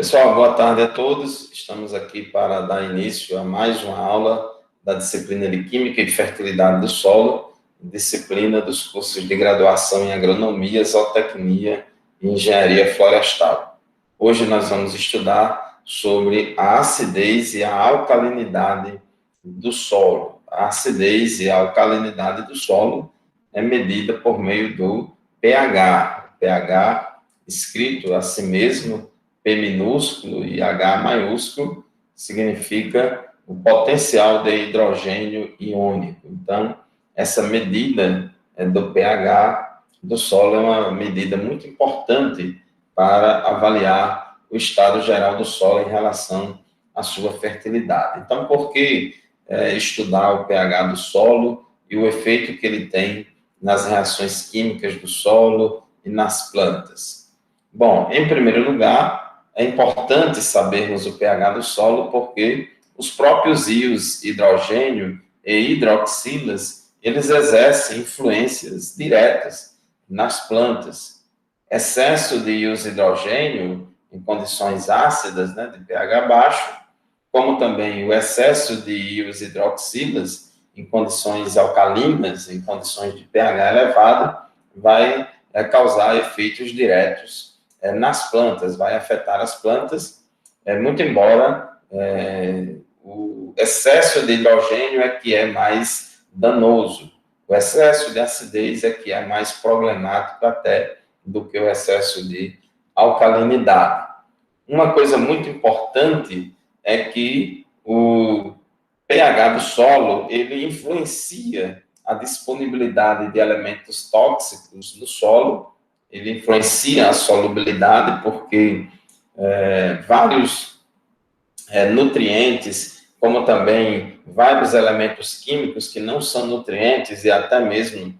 Pessoal, boa tarde a todos. Estamos aqui para dar início a mais uma aula da disciplina de Química e Fertilidade do Solo, disciplina dos cursos de graduação em Agronomia, Zootecnia e Engenharia Florestal. Hoje nós vamos estudar sobre a acidez e a alcalinidade do solo. A acidez e a alcalinidade do solo é medida por meio do pH. O pH, escrito assim mesmo, P minúsculo e H maiúsculo, significa o potencial de hidrogênio iônico. Então, essa medida do pH do solo é uma medida muito importante para avaliar o estado geral do solo em relação à sua fertilidade. Então, por que estudar o pH do solo e o efeito que ele tem nas reações químicas do solo e nas plantas? Bom, em primeiro lugar, é importante sabermos o pH do solo porque os próprios íons hidrogênio e hidroxilas, eles exercem influências diretas nas plantas. Excesso de íons hidrogênio em condições ácidas, de pH baixo, como também o excesso de íons hidroxilas em condições alcalinas, em condições de pH elevado, vai causar efeitos diretos nas plantas, vai afetar as plantas, muito embora o excesso de hidrogênio é que é mais danoso, o excesso de acidez é que é mais problemático até do que o excesso de alcalinidade. Uma coisa muito importante é que o pH do solo, ele influencia a disponibilidade de elementos tóxicos no solo, ele influencia a solubilidade, porque vários nutrientes, como também vários elementos químicos que não são nutrientes e até mesmo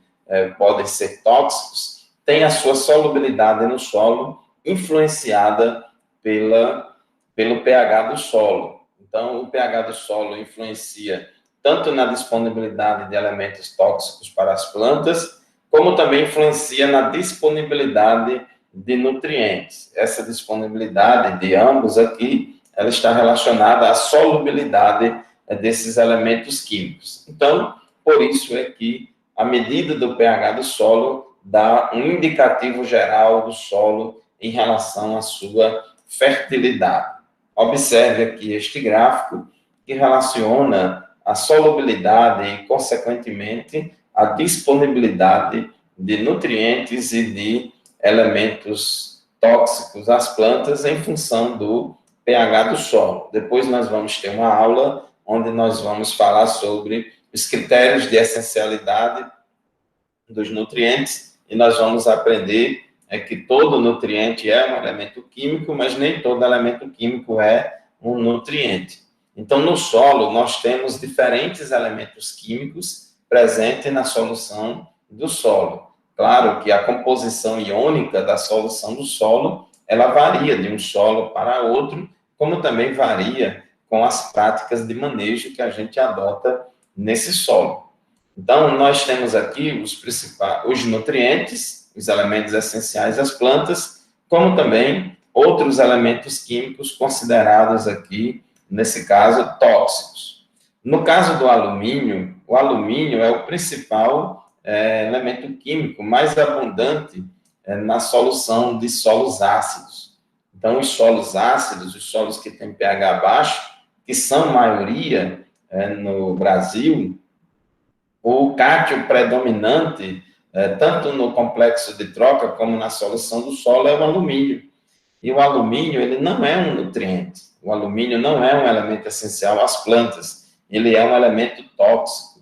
podem ser tóxicos, têm a sua solubilidade no solo influenciada pelo pH do solo. Então, o pH do solo influencia tanto na disponibilidade de elementos tóxicos para as plantas, como também influencia na disponibilidade de nutrientes. Essa disponibilidade de ambos aqui, ela está relacionada à solubilidade desses elementos químicos. Então, por isso é que a medida do pH do solo dá um indicativo geral do solo em relação à sua fertilidade. Observe aqui este gráfico que relaciona a solubilidade e, consequentemente, a disponibilidade de nutrientes e de elementos tóxicos às plantas em função do pH do solo. Depois nós vamos ter uma aula onde nós vamos falar sobre os critérios de essencialidade dos nutrientes e nós vamos aprender que todo nutriente é um elemento químico, mas nem todo elemento químico é um nutriente. Então, no solo, nós temos diferentes elementos químicos presentes na solução do solo. Claro que a composição iônica da solução do solo, ela varia de um solo para outro, como também varia com as práticas de manejo que a gente adota nesse solo. Então, nós temos aqui os nutrientes, os elementos essenciais das plantas, como também outros elementos químicos considerados aqui, nesse caso, tóxicos. No caso do alumínio, o alumínio é o principal elemento químico mais abundante na solução de solos ácidos. Então, os solos ácidos, os solos que têm pH baixo, que são maioria no Brasil, o cátio predominante, tanto no complexo de troca como na solução do solo, é o alumínio. E o alumínio, ele não é um nutriente. O alumínio não é um elemento essencial às plantas. Ele é um elemento tóxico.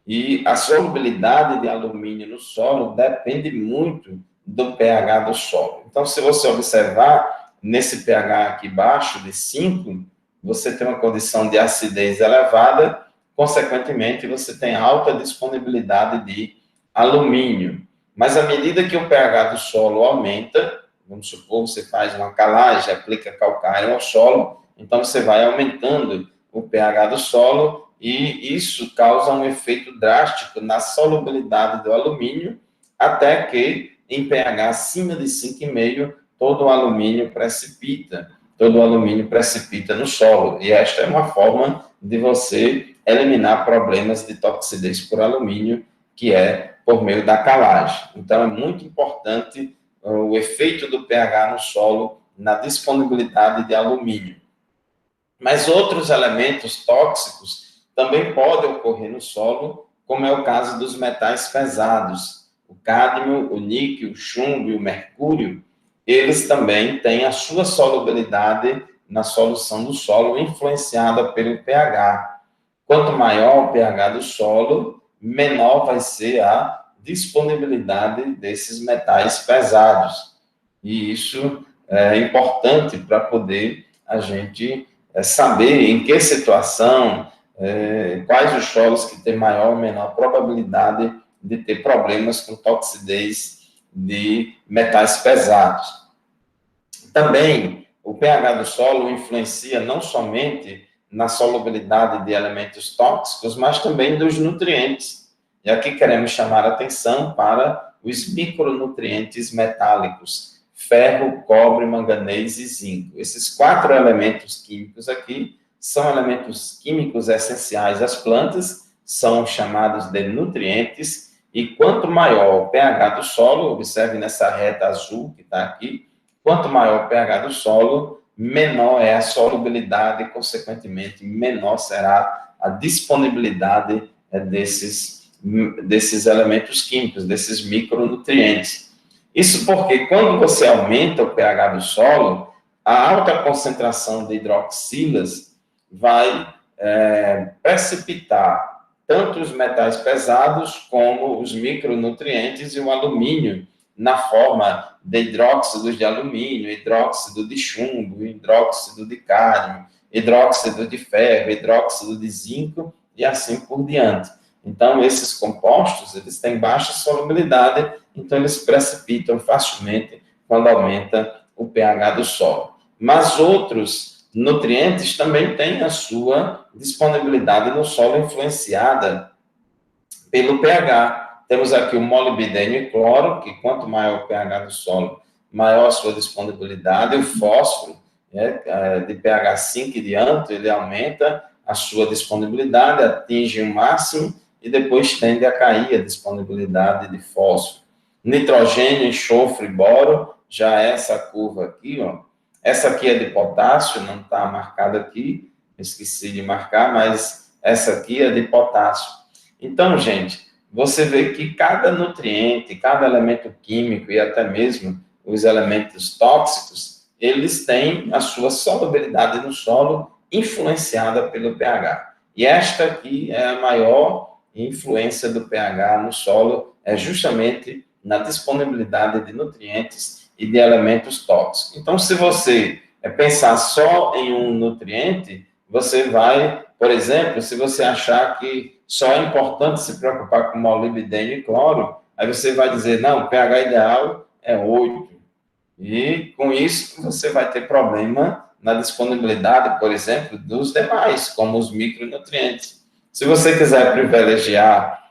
E a solubilidade de alumínio no solo depende muito do pH do solo. Então, se você observar, nesse pH aqui baixo, de 5, você tem uma condição de acidez elevada, consequentemente, você tem alta disponibilidade de alumínio. Mas à medida que o pH do solo aumenta, vamos supor, você faz uma calagem, aplica calcário ao solo, então você vai aumentando o pH do solo e isso causa um efeito drástico na solubilidade do alumínio, até que em pH acima de 5,5, todo o alumínio precipita todo o alumínio precipita no solo. E esta é uma forma de você eliminar problemas de toxidez por alumínio, que é por meio da calagem. Então, é muito importante o efeito do pH no solo na disponibilidade de alumínio. Mas outros elementos tóxicos também podem ocorrer no solo, como é o caso dos metais pesados. O cádmio, o níquel, o chumbo e o mercúrio, eles também têm a sua solubilidade na solução do solo, influenciada pelo pH. Quanto maior o pH do solo, menor vai ser a disponibilidade desses metais pesados. E isso é importante para poder a gente saber em que situação, quais os solos que têm maior ou menor probabilidade de ter problemas com toxidez de metais pesados. Também, o pH do solo influencia não somente na solubilidade de elementos tóxicos, mas também dos nutrientes. E aqui queremos chamar a atenção para os micronutrientes metálicos: ferro, cobre, manganês e zinco. Esses 4 elementos químicos aqui são elementos químicos essenciais às plantas, são chamados de nutrientes, e quanto maior o pH do solo, observe nessa reta azul que está aqui, quanto maior o pH do solo, menor é a solubilidade e, consequentemente, menor será a disponibilidade desses elementos químicos, desses micronutrientes. Isso porque, quando você aumenta o pH do solo, a alta concentração de hidroxilas vai precipitar tanto os metais pesados como os micronutrientes e o alumínio na forma de hidróxidos de alumínio, hidróxido de chumbo, hidróxido de cádmio, hidróxido de ferro, hidróxido de zinco e assim por diante. Então, esses compostos, eles têm baixa solubilidade, então eles precipitam facilmente quando aumenta o pH do solo. Mas outros nutrientes também têm a sua disponibilidade no solo influenciada pelo pH. Temos aqui o molibdênio e cloro, que quanto maior o pH do solo, maior a sua disponibilidade. O fósforo, de pH 5 e diante, ele aumenta a sua disponibilidade, atinge o máximo e depois tende a cair a disponibilidade de fósforo. Nitrogênio, enxofre e boro, já essa curva aqui, ó. Essa aqui é de potássio, não está marcada aqui, esqueci de marcar, mas essa aqui é de potássio. Então, gente, você vê que cada nutriente, cada elemento químico e até mesmo os elementos tóxicos, eles têm a sua solubilidade no solo influenciada pelo pH. E esta aqui é a maior influência do pH no solo, é justamente na disponibilidade de nutrientes e de elementos tóxicos. Então, se você pensar só em um nutriente, você vai, por exemplo, se você achar que só é importante se preocupar com molibdênio e cloro, aí você vai dizer, não, o pH ideal é 8. E com isso você vai ter problema na disponibilidade, por exemplo, dos demais, como os micronutrientes. Se você quiser privilegiar,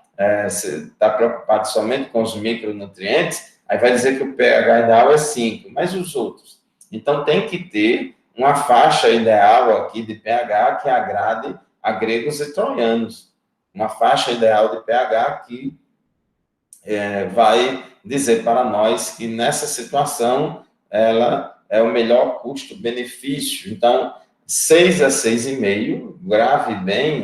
se está preocupado somente com os micronutrientes, aí vai dizer que o pH ideal é 5, mas os outros? Então tem que ter uma faixa ideal aqui de pH que agrade a gregos e troianos. Uma faixa ideal de pH que vai dizer para nós que nessa situação ela é o melhor custo-benefício. Então, 6 a 6,5, grave bem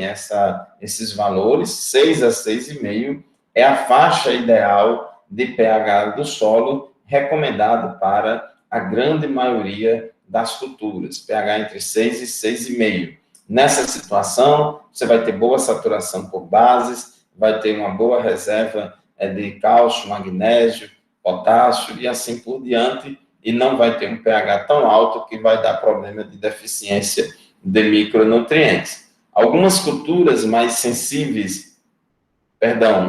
esses valores, 6 a 6,5 é a faixa ideal de pH do solo recomendado para a grande maioria das culturas, pH entre 6 e 6,5. Nessa situação, você vai ter boa saturação por bases, vai ter uma boa reserva de cálcio, magnésio, potássio e assim por diante, e não vai ter um pH tão alto que vai dar problema de deficiência de micronutrientes. Algumas culturas mais sensíveis,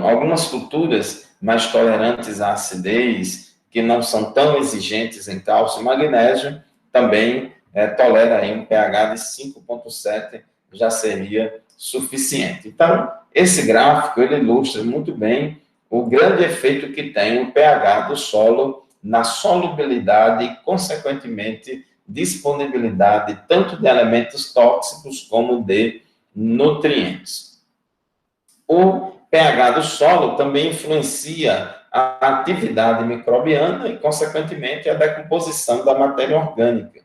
algumas culturas mais tolerantes à acidez, que não são tão exigentes em cálcio e magnésio, também tolera aí um pH de 5,7, já seria suficiente. Então, esse gráfico, ele ilustra muito bem o grande efeito que tem o pH do solo na solubilidade e, consequentemente, disponibilidade tanto de elementos tóxicos como de nutrientes. O pH do solo também influencia a atividade microbiana e, consequentemente, a decomposição da matéria orgânica.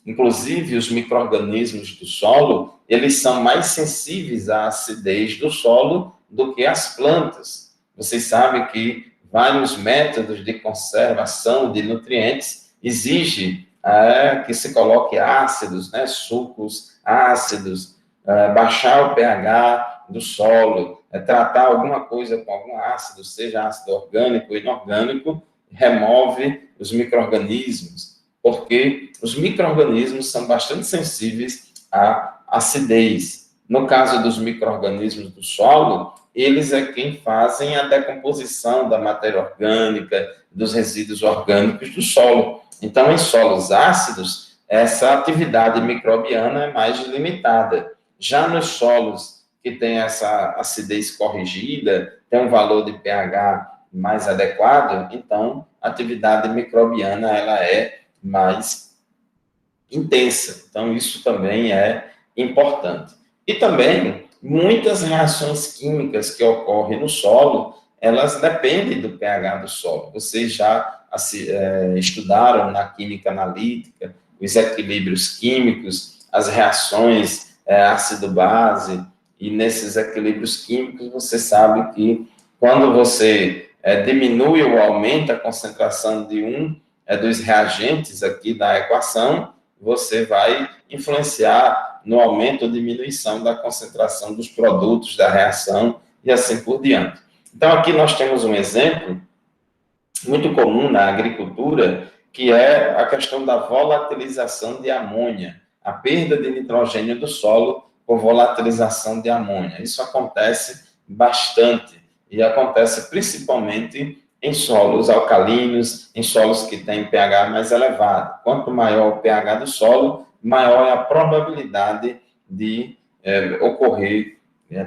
Inclusive, os micro-organismos do solo, eles são mais sensíveis à acidez do solo do que as plantas. Vocês sabem que vários métodos de conservação de nutrientes exigem que se coloque ácidos, né, sucos ácidos, baixar o pH do solo, tratar alguma coisa com algum ácido, seja ácido orgânico ou inorgânico, remove os micro-organismos, porque os micro-organismos são bastante sensíveis à acidez. No caso dos micro-organismos do solo, eles é quem fazem a decomposição da matéria orgânica, dos resíduos orgânicos do solo. Então, em solos ácidos, essa atividade microbiana é mais limitada. Já nos solos que têm essa acidez corrigida, tem um valor de pH mais adequado, então, a atividade microbiana ela é mais intensa. Então, isso também é importante. E também, muitas reações químicas que ocorrem no solo, elas dependem do pH do solo. Vocês já estudaram na química analítica os equilíbrios químicos, as reações ácido-base, e nesses equilíbrios químicos você sabe que quando você diminui ou aumenta a concentração de dos reagentes aqui da equação, você vai influenciar no aumento ou diminuição da concentração dos produtos da reação e assim por diante. Então, aqui nós temos um exemplo muito comum na agricultura, que é a questão da volatilização de amônia, a perda de nitrogênio do solo por volatilização de amônia. Isso acontece bastante e acontece principalmente em solos alcalinos, em solos que têm pH mais elevado. Quanto maior o pH do solo, maior é a probabilidade de ocorrer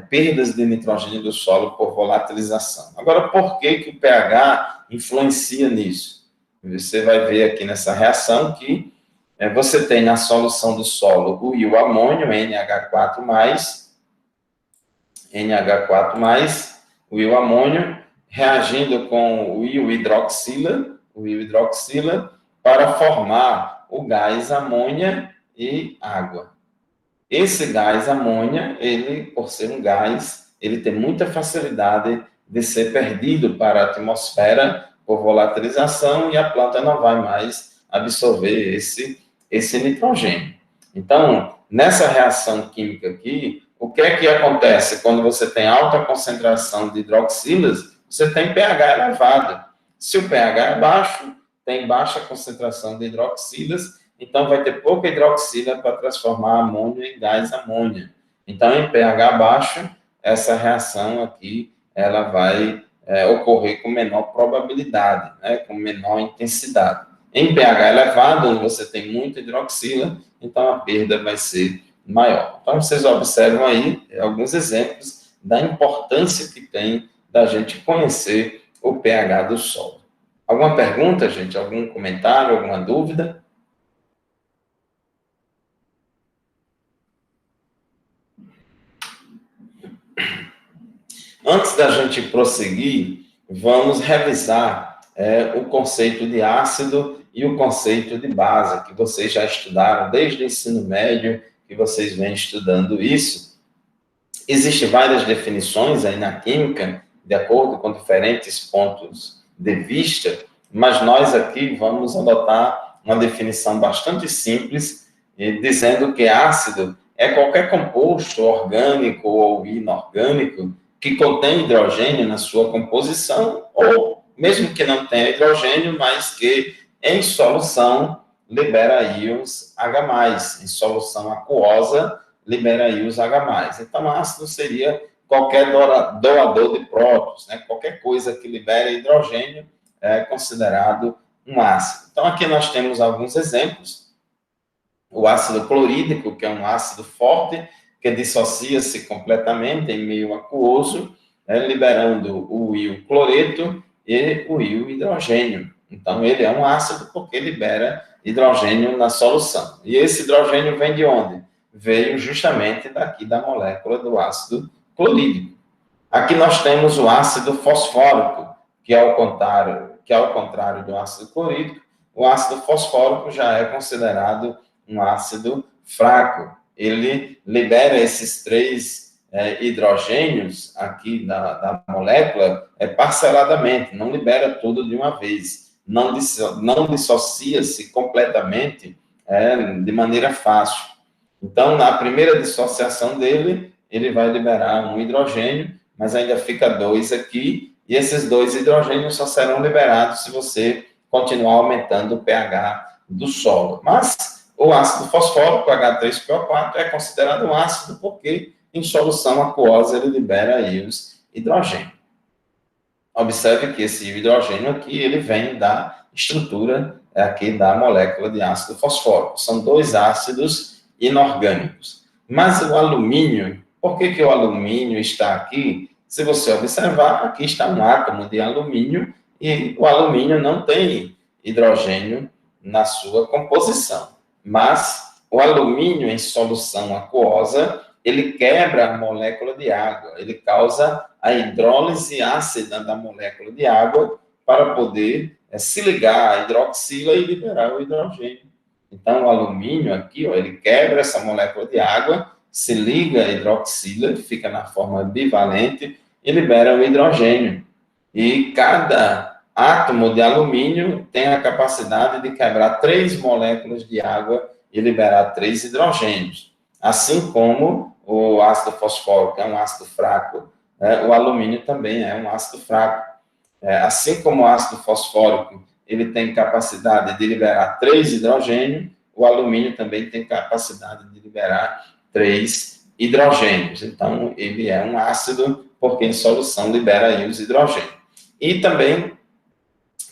perdas de nitrogênio do solo por volatilização. Agora, por que o pH influencia nisso? Você vai ver aqui nessa reação que você tem na solução do solo o íon amônio, NH4+, o íon amônio, reagindo com o íon hidroxila, para formar o gás amônia e água. Esse gás amônia, ele, por ser um gás, ele tem muita facilidade de ser perdido para a atmosfera por volatilização e a planta não vai mais absorver esse nitrogênio. Então, nessa reação química aqui, o que é que acontece? Quando você tem alta concentração de hidroxilas, você tem pH elevado. Se o pH é baixo, tem baixa concentração de hidroxilas, então vai ter pouca hidroxila para transformar amônio em gás amônia. Então, em pH baixo, essa reação aqui, ela vai ocorrer com menor probabilidade, né, com menor intensidade. Em pH elevado, onde você tem muita hidroxila, então a perda vai ser maior. Então, vocês observam aí alguns exemplos da importância que tem da gente conhecer o pH do solo. Alguma pergunta, gente? Algum comentário, alguma dúvida? Antes da gente prosseguir, vamos revisar o conceito de ácido e o conceito de base, que vocês já estudaram desde o ensino médio, que vocês vêm estudando isso. Existem várias definições aí na química, de acordo com diferentes pontos de vista, mas nós aqui vamos adotar uma definição bastante simples, dizendo que ácido é qualquer composto orgânico ou inorgânico que contém hidrogênio na sua composição, ou mesmo que não tenha hidrogênio, mas que em solução libera íons H+, em solução aquosa libera íons H+. Então, ácido seria qualquer doador de prótons, né? Qualquer coisa que libere hidrogênio é considerado um ácido. Então, aqui nós temos alguns exemplos. O ácido clorídrico, que é um ácido forte, que dissocia-se completamente em meio aquoso, liberando o íon cloreto e o íon hidrogênio. Então, ele é um ácido porque libera hidrogênio na solução. E esse hidrogênio vem de onde? Veio justamente daqui da molécula do ácido clorídrico. Aqui nós temos o ácido fosfórico, que ao contrário do ácido clorídrico, o ácido fosfórico já é considerado um ácido fraco. Ele libera esses três hidrogênios aqui da molécula parceladamente, não libera tudo de uma vez, não dissocia-se completamente de maneira fácil. Então, na primeira dissociação dele, ele vai liberar um hidrogênio, mas ainda fica dois aqui, e esses dois hidrogênios só serão liberados se você continuar aumentando o pH do solo. Mas o ácido fosfórico, H3PO4, é considerado um ácido porque em solução aquosa ele libera aí os hidrogênios. Observe que esse hidrogênio aqui, ele vem da estrutura aqui da molécula de ácido fosfórico. São dois ácidos inorgânicos. Mas o alumínio, por que o alumínio está aqui? Se você observar, aqui está um átomo de alumínio e o alumínio não tem hidrogênio na sua composição. Mas o alumínio em solução aquosa, ele quebra a molécula de água, ele causa a hidrólise ácida da molécula de água para poder se ligar à hidroxila e liberar o hidrogênio. Então, o alumínio aqui, ó, ele quebra essa molécula de água, se liga à hidroxila, fica na forma bivalente e libera o hidrogênio. E cada átomo de alumínio tem a capacidade de quebrar 3 moléculas de água e liberar 3 hidrogênios. Assim como o ácido fosfórico é um ácido fraco, o alumínio também é um ácido fraco. Assim como o ácido fosfórico ele tem capacidade de liberar 3 hidrogênios, o alumínio também tem capacidade de liberar 3 hidrogênios. Então, ele é um ácido porque em solução libera aí os hidrogênios. E também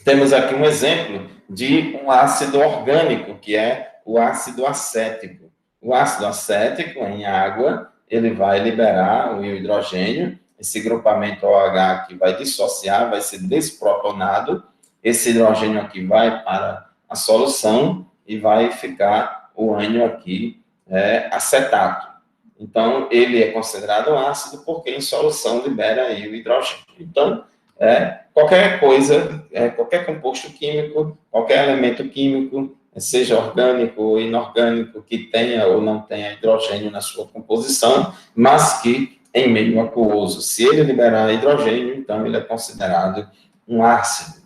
temos aqui um exemplo de um ácido orgânico, que é o ácido acético. O ácido acético, em água, ele vai liberar o hidrogênio, esse grupamento OH aqui vai dissociar, vai ser desprotonado, esse hidrogênio aqui vai para a solução e vai ficar o ânion aqui acetato. Então, ele é considerado um ácido porque em solução libera aí o hidrogênio. Então, qualquer coisa, qualquer composto químico, qualquer elemento químico, seja orgânico ou inorgânico, que tenha ou não tenha hidrogênio na sua composição, mas que em meio aquoso, se ele liberar hidrogênio, então ele é considerado um ácido.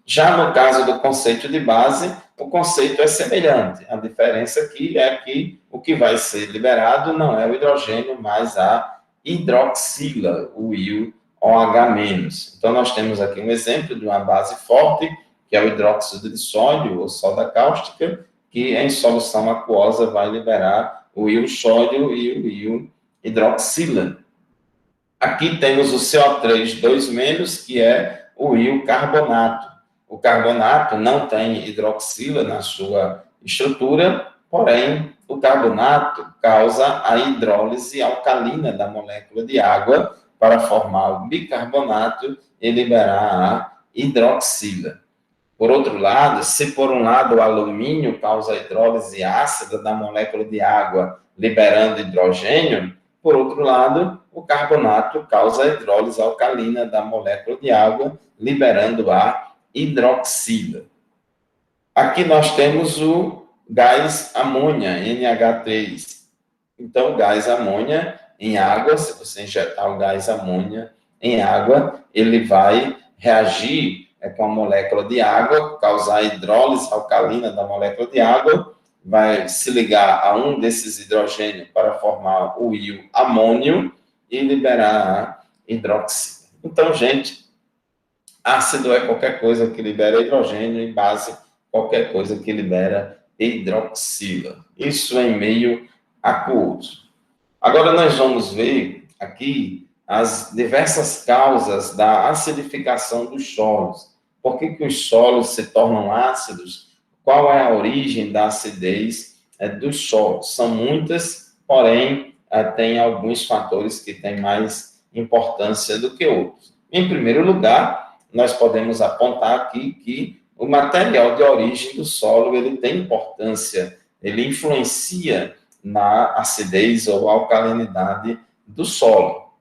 Já no caso do conceito de base, o conceito é semelhante. A diferença aqui é que o que vai ser liberado não é o hidrogênio, mas a hidroxila, o íon OH-. Então, nós temos aqui um exemplo de uma base forte, que é o hidróxido de sódio, ou soda cáustica, que em solução aquosa vai liberar o íon sódio e o íon hidroxila. Aqui temos o CO3 2-, que é o íon carbonato. O carbonato não tem hidroxila na sua estrutura, porém, o carbonato causa a hidrólise alcalina da molécula de água para formar o bicarbonato e liberar a hidroxila. Por outro lado, se por um lado o alumínio causa a hidrólise ácida da molécula de água, liberando hidrogênio, por outro lado, o carbonato causa a hidrólise alcalina da molécula de água, liberando a hidroxila. Aqui nós temos o gás amônia, NH3. Então, o gás amônia em água, se você injetar o gás amônia em água, ele vai reagir com a molécula de água, causar a hidrólise alcalina da molécula de água, vai se ligar a um desses hidrogênios para formar o íon amônio e liberar a hidroxila. Então, gente, ácido é qualquer coisa que libera hidrogênio e base qualquer coisa que libera hidroxila. Isso em meio aquoso. Agora nós vamos ver aqui as diversas causas da acidificação dos solos. Por que os solos se tornam ácidos? Qual é a origem da acidez dos solos? São muitas, porém, tem alguns fatores que têm mais importância do que outros. Em primeiro lugar, nós podemos apontar aqui que o material de origem do solo, ele tem importância, ele influencia na acidez ou alcalinidade do solo.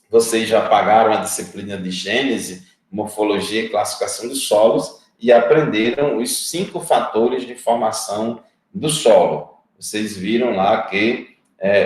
Vocês já pagaram a disciplina de Gênese, Morfologia e Classificação dos Solos e aprenderam os 5 fatores de formação do solo. Vocês viram lá que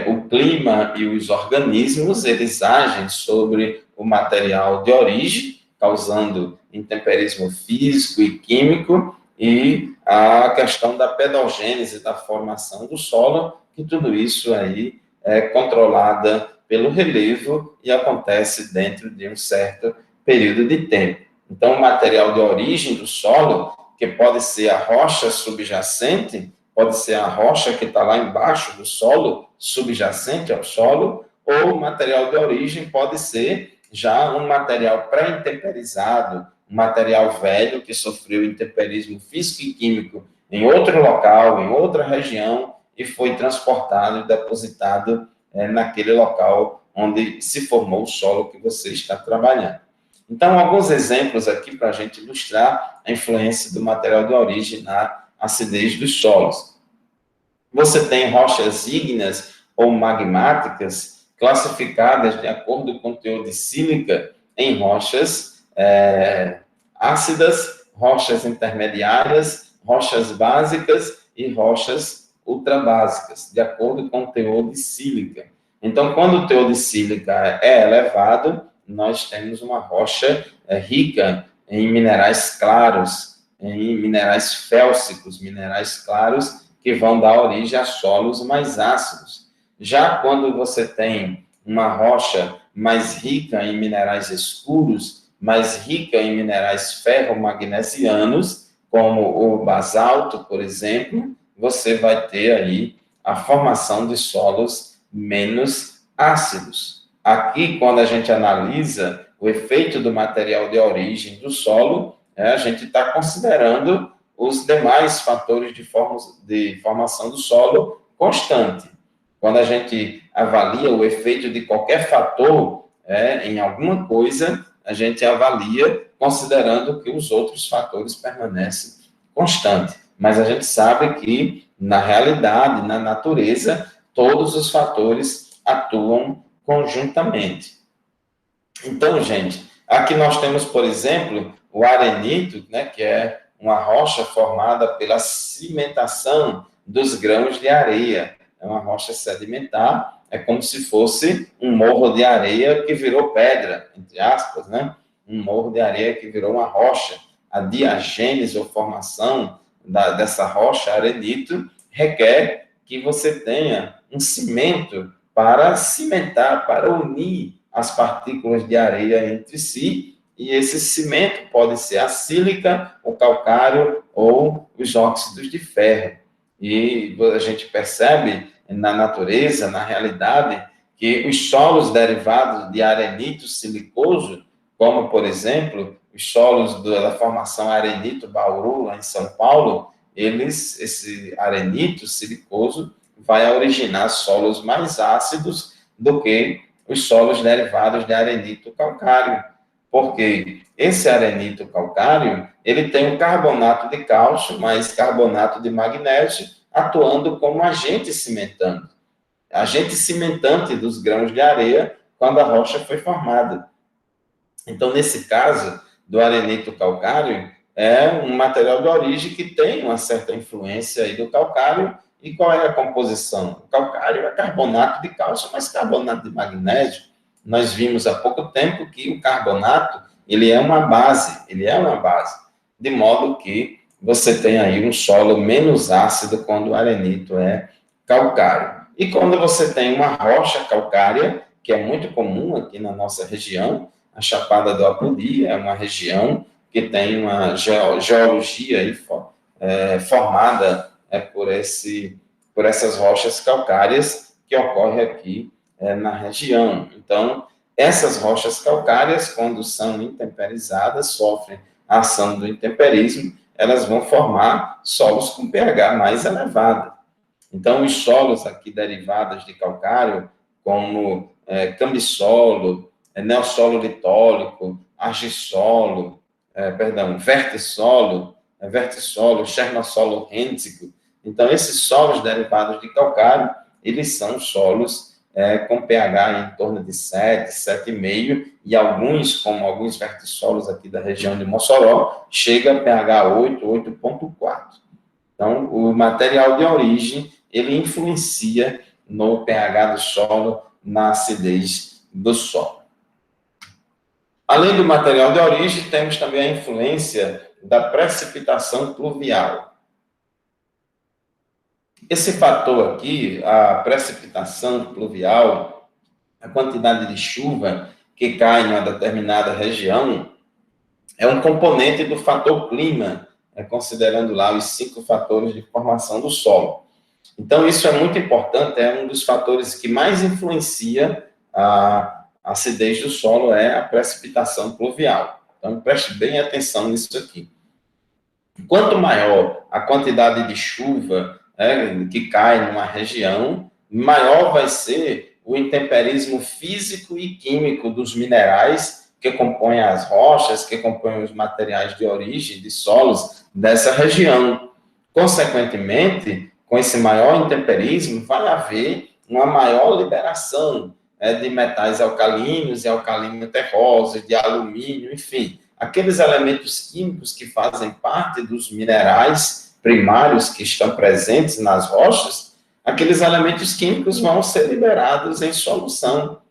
o clima e os organismos, eles agem sobre o material de origem, causando intemperismo físico e químico, e a questão da pedogênese, da formação do solo, que tudo isso aí é controlada pelo relevo e acontece dentro de um certo período de tempo. Então, o material de origem do solo, que pode ser a rocha subjacente, pode ser a rocha que está lá embaixo do solo, subjacente ao solo, ou o material de origem pode ser já um material pré-intemperizado, um material velho que sofreu intemperismo físico e químico em outro local, em outra região, e foi transportado e depositado naquele local onde se formou o solo que você está trabalhando. Então, alguns exemplos aqui para a gente ilustrar a influência do material de origem na acidez dos solos. Você tem rochas ígneas ou magmáticas classificadas de acordo com o teor de sílica em rochas ácidas, rochas intermediárias, rochas básicas e rochas ultrabásicas, de acordo com o teor de sílica. Então, quando o teor de sílica é elevado, nós temos uma rocha rica em minerais claros, em minerais félsicos, minerais claros, que vão dar origem a solos mais ácidos. Já quando você tem uma rocha mais rica em minerais escuros, mais rica em minerais ferromagnesianos, como o basalto, por exemplo, você vai ter aí a formação de solos menos ácidos. Aqui, quando a gente analisa o efeito do material de origem do solo, a gente está considerando os demais fatores de formação do solo constante. Quando a gente avalia o efeito de qualquer fator em alguma coisa, a gente avalia considerando que os outros fatores permanecem constantes. Mas a gente sabe que, na realidade, na natureza, todos os fatores atuam conjuntamente. Então, gente, aqui nós temos, por exemplo, o arenito, né, que é uma rocha formada pela cimentação dos grãos de areia. É uma rocha sedimentar, é como se fosse um morro de areia que virou pedra, entre aspas, né? Um morro de areia que virou uma rocha. A diagênese ou formação dessa rocha, arenito, requer que você tenha um cimento para cimentar, para unir as partículas de areia entre si, e esse cimento pode ser a sílica, o calcário ou os óxidos de ferro. E a gente percebe na natureza, na realidade, que os solos derivados de arenito silicoso, como, por exemplo, os solos da formação Arenito Bauru, lá em São Paulo, esse arenito silicoso vai originar solos mais ácidos do que os solos derivados de arenito calcário, porque esse arenito calcário, ele tem um carbonato de cálcio mais carbonato de magnésio atuando como agente cimentante. Agente cimentante dos grãos de areia quando a rocha foi formada. Então, nesse caso do arenito calcário, é um material de origem que tem uma certa influência aí do calcário. E qual é a composição? O calcário é carbonato de cálcio mais carbonato de magnésio. Nós vimos há pouco tempo que o carbonato, ele é uma base, de modo que você tem aí um solo menos ácido quando o arenito é calcário. E quando você tem uma rocha calcária, que é muito comum aqui na nossa região, a Chapada do Apodi é uma região que tem uma geologia aí, formada por essas rochas calcárias que ocorre aqui na região. Então, essas rochas calcárias, quando são intemperizadas, sofrem a ação do intemperismo, elas vão formar solos com pH mais elevado. Então, os solos aqui derivados de calcário, como cambissolo, neossolo litólico, argissolo, vertissolo, chernossolo rêntico. Então, esses solos derivados de calcário, eles são solos com pH em torno de 7, 7,5, e alguns, como alguns vertissolos aqui da região de Mossoró, chega a pH 8, 8,4. Então, o material de origem, ele influencia no pH do solo, na acidez do solo. Além do material de origem, temos também a influência da precipitação pluvial. Esse fator aqui, a precipitação pluvial, a quantidade de chuva que cai em uma determinada região, é um componente do fator clima, considerando lá os 5 fatores de formação do solo. Então, isso é muito importante, é um dos fatores que mais influencia a acidez do solo, é a precipitação pluvial. Então, preste bem atenção nisso aqui. Quanto maior a quantidade de chuva que cai numa região, maior vai ser o intemperismo físico e químico dos minerais que compõem as rochas, que compõem os materiais de origem de solos dessa região. Consequentemente, com esse maior intemperismo, vai haver uma maior liberação de metais alcalinos e alcalino-terrosos, de alumínio, enfim, aqueles elementos químicos que fazem parte dos minerais primários que estão presentes nas rochas, aqueles elementos químicos vão ser liberados em solução.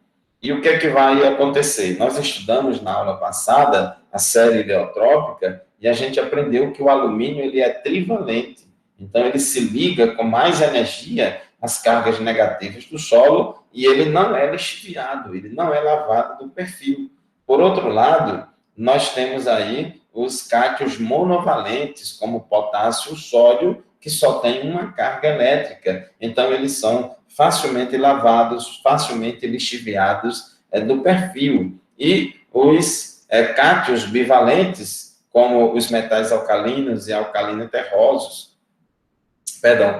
E o que é que vai acontecer? Nós estudamos na aula passada a série eleotrópica e a gente aprendeu que o alumínio ele é trivalente. Então, ele se liga com mais energia às cargas negativas do solo e ele não é lixiviado, ele não é lavado do perfil. Por outro lado, nós temos aí os cátions monovalentes, como potássio e sódio, que só tem uma carga elétrica. Então, eles são facilmente lavados, facilmente lixiviados do perfil. E os cátions bivalentes, como os metais alcalinos e alcalino-terrosos,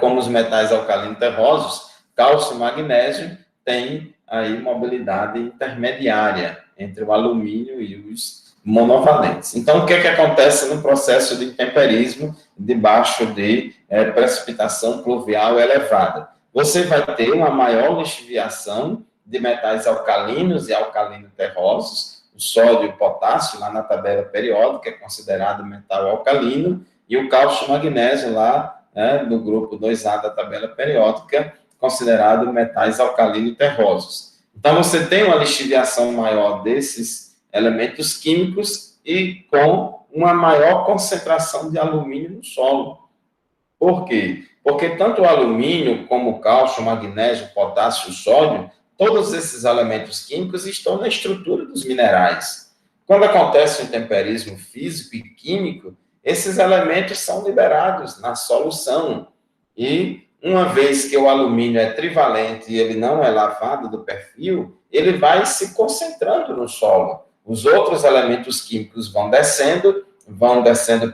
como os metais alcalino-terrosos, cálcio e magnésio, têm aí mobilidade intermediária entre o alumínio e os monovalentes. Então, o que é que acontece no processo de intemperismo debaixo de precipitação pluvial elevada? Você vai ter uma maior lixiviação de metais alcalinos e alcalino-terrosos, o sódio e o potássio, lá na tabela periódica, é considerado metal alcalino, e o cálcio e magnésio, lá no grupo 2A da tabela periódica, considerado metais alcalino-terrosos. Então, você tem uma lixiviação maior desses elementos químicos e com uma maior concentração de alumínio no solo. Por quê? Porque tanto o alumínio como o cálcio, o magnésio, o potássio e o sódio, todos esses elementos químicos estão na estrutura dos minerais. Quando acontece o intemperismo físico e químico, esses elementos são liberados na solução. E uma vez que o alumínio é trivalente e ele não é lavado do perfil, ele vai se concentrando no solo. Os outros elementos químicos vão descendo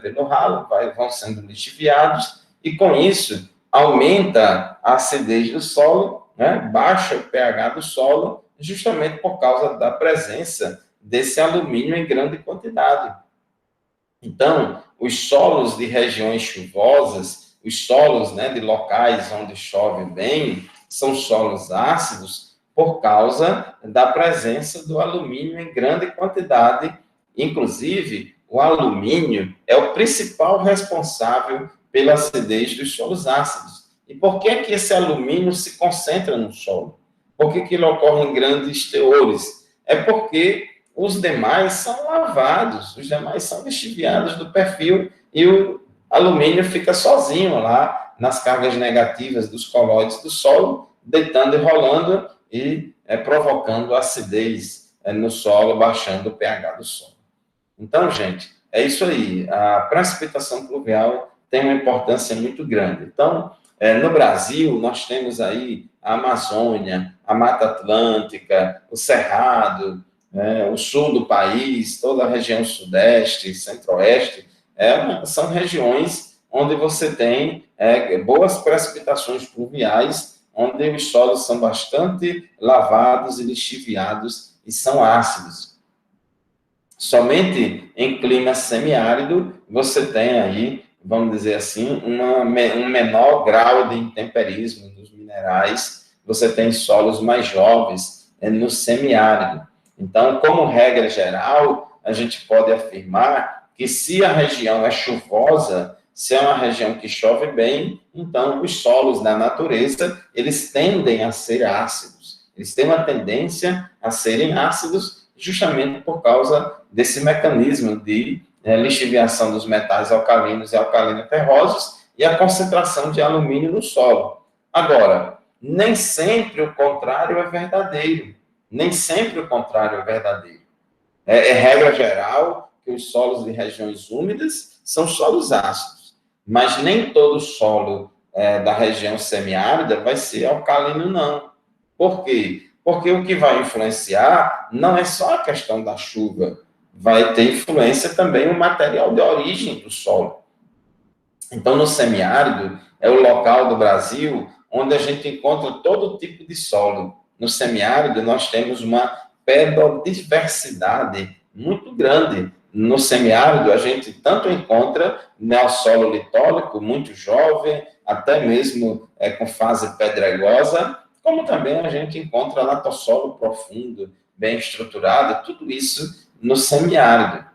pelo ralo, vão sendo lixiviados, e com isso aumenta a acidez do solo, baixa o pH do solo, justamente por causa da presença desse alumínio em grande quantidade. Então, os solos de regiões chuvosas, os solos de locais onde chove bem, são solos ácidos por causa da presença do alumínio em grande quantidade. Inclusive, o alumínio é o principal responsável pela acidez dos solos ácidos. E por que que esse alumínio se concentra no solo? Por que que ele ocorre em grandes teores? É porque os demais são lavados, os demais são lixiviados do perfil e o alumínio fica sozinho lá nas cargas negativas dos colóides do solo, deitando e rolando e provocando acidez no solo, baixando o pH do solo. Então, gente, é isso aí. A precipitação pluvial tem uma importância muito grande. Então, no Brasil, nós temos aí a Amazônia, a Mata Atlântica, o Cerrado, o sul do país, toda a região sudeste, centro-oeste, são regiões onde você tem boas precipitações pluviais, onde os solos são bastante lavados e lixiviados e são ácidos. Somente em clima semiárido você tem aí, vamos dizer assim, um menor grau de intemperismo dos minerais, você tem solos mais jovens no semiárido. Então, como regra geral, a gente pode afirmar que se a região é chuvosa, se é uma região que chove bem, então os solos da natureza, eles tendem a ser ácidos. Eles têm uma tendência a serem ácidos justamente por causa desse mecanismo de lixiviação dos metais alcalinos e alcalino-terrosos e a concentração de alumínio no solo. Agora, nem sempre o contrário é verdadeiro. Nem sempre o contrário é verdadeiro. É regra geral que os solos de regiões úmidas são solos ácidos, mas nem todo solo da região semiárida vai ser alcalino, não. Por quê? Porque o que vai influenciar não é só a questão da chuva, vai ter influência também o material de origem do solo. Então, no semiárido, é o local do Brasil onde a gente encontra todo tipo de solo. No semiárido, nós temos uma pedodiversidade muito grande. No semiárido, a gente tanto encontra neossolo litólico, muito jovem, até mesmo com fase pedregosa, como também a gente encontra latossolo profundo, bem estruturado, tudo isso no semiárido.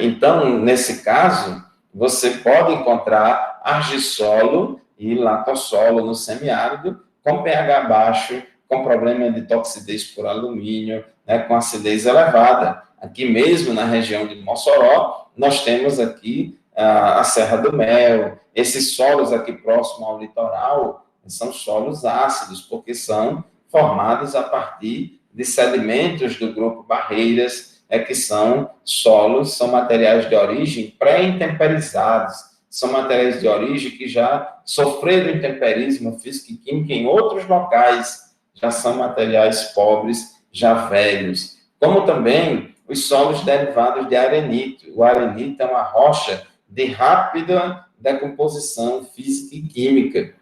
Então, nesse caso, você pode encontrar argissolo e latossolo no semiárido com pH baixo, com problema de toxidez por alumínio, com acidez elevada. Aqui mesmo na região de Mossoró, nós temos aqui a Serra do Mel. Esses solos aqui próximo ao litoral são solos ácidos, porque são formados a partir de sedimentos do grupo Barreiras, que são solos, são materiais de origem pré-intemperizados, são materiais de origem que já sofreram intemperismo físico e químico em outros locais, já são materiais pobres, já velhos. Como também os solos derivados de arenito. O arenito é uma rocha de rápida decomposição física e química.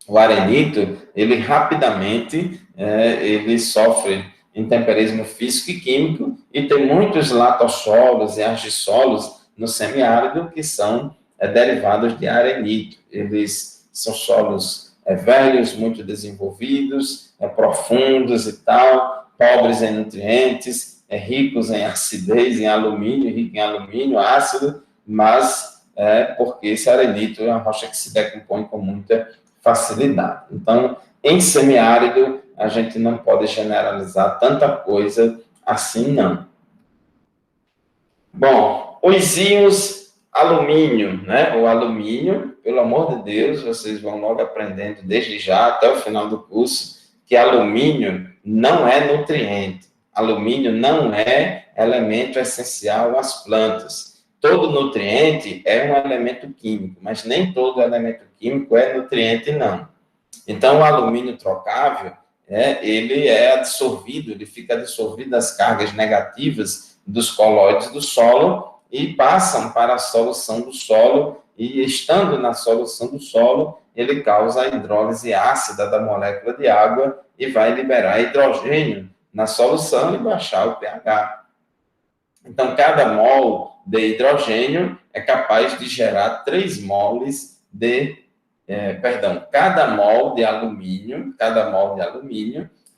O arenito, ele rapidamente, ele sofre intemperismo físico e químico, e tem muitos latossolos e argissolos no semiárido que são derivados de arenito. Eles são solos velhos, muito desenvolvidos, profundos e tal, pobres em nutrientes, ricos em acidez, em alumínio, rico em alumínio, ácido, mas porque esse arenito é uma rocha que se decompõe com muita facilidade. Então, em semiárido, a gente não pode generalizar tanta coisa assim, não. Bom, os íons alumínio, né? O alumínio, pelo amor de Deus, vocês vão logo aprendendo desde já até o final do curso que alumínio não é nutriente. Alumínio não é elemento essencial às plantas. Todo nutriente é um elemento químico, mas nem todo elemento químico é nutriente, não. Então, o alumínio trocável, ele é absorvido, ele fica absorvido das cargas negativas dos colóides do solo e passam para a solução do solo, e estando na solução do solo, ele causa a hidrólise ácida da molécula de água e vai liberar hidrogênio na solução e baixar o pH. Então, cada mol de hidrogênio é capaz de gerar 3 moles de cada mol de alumínio,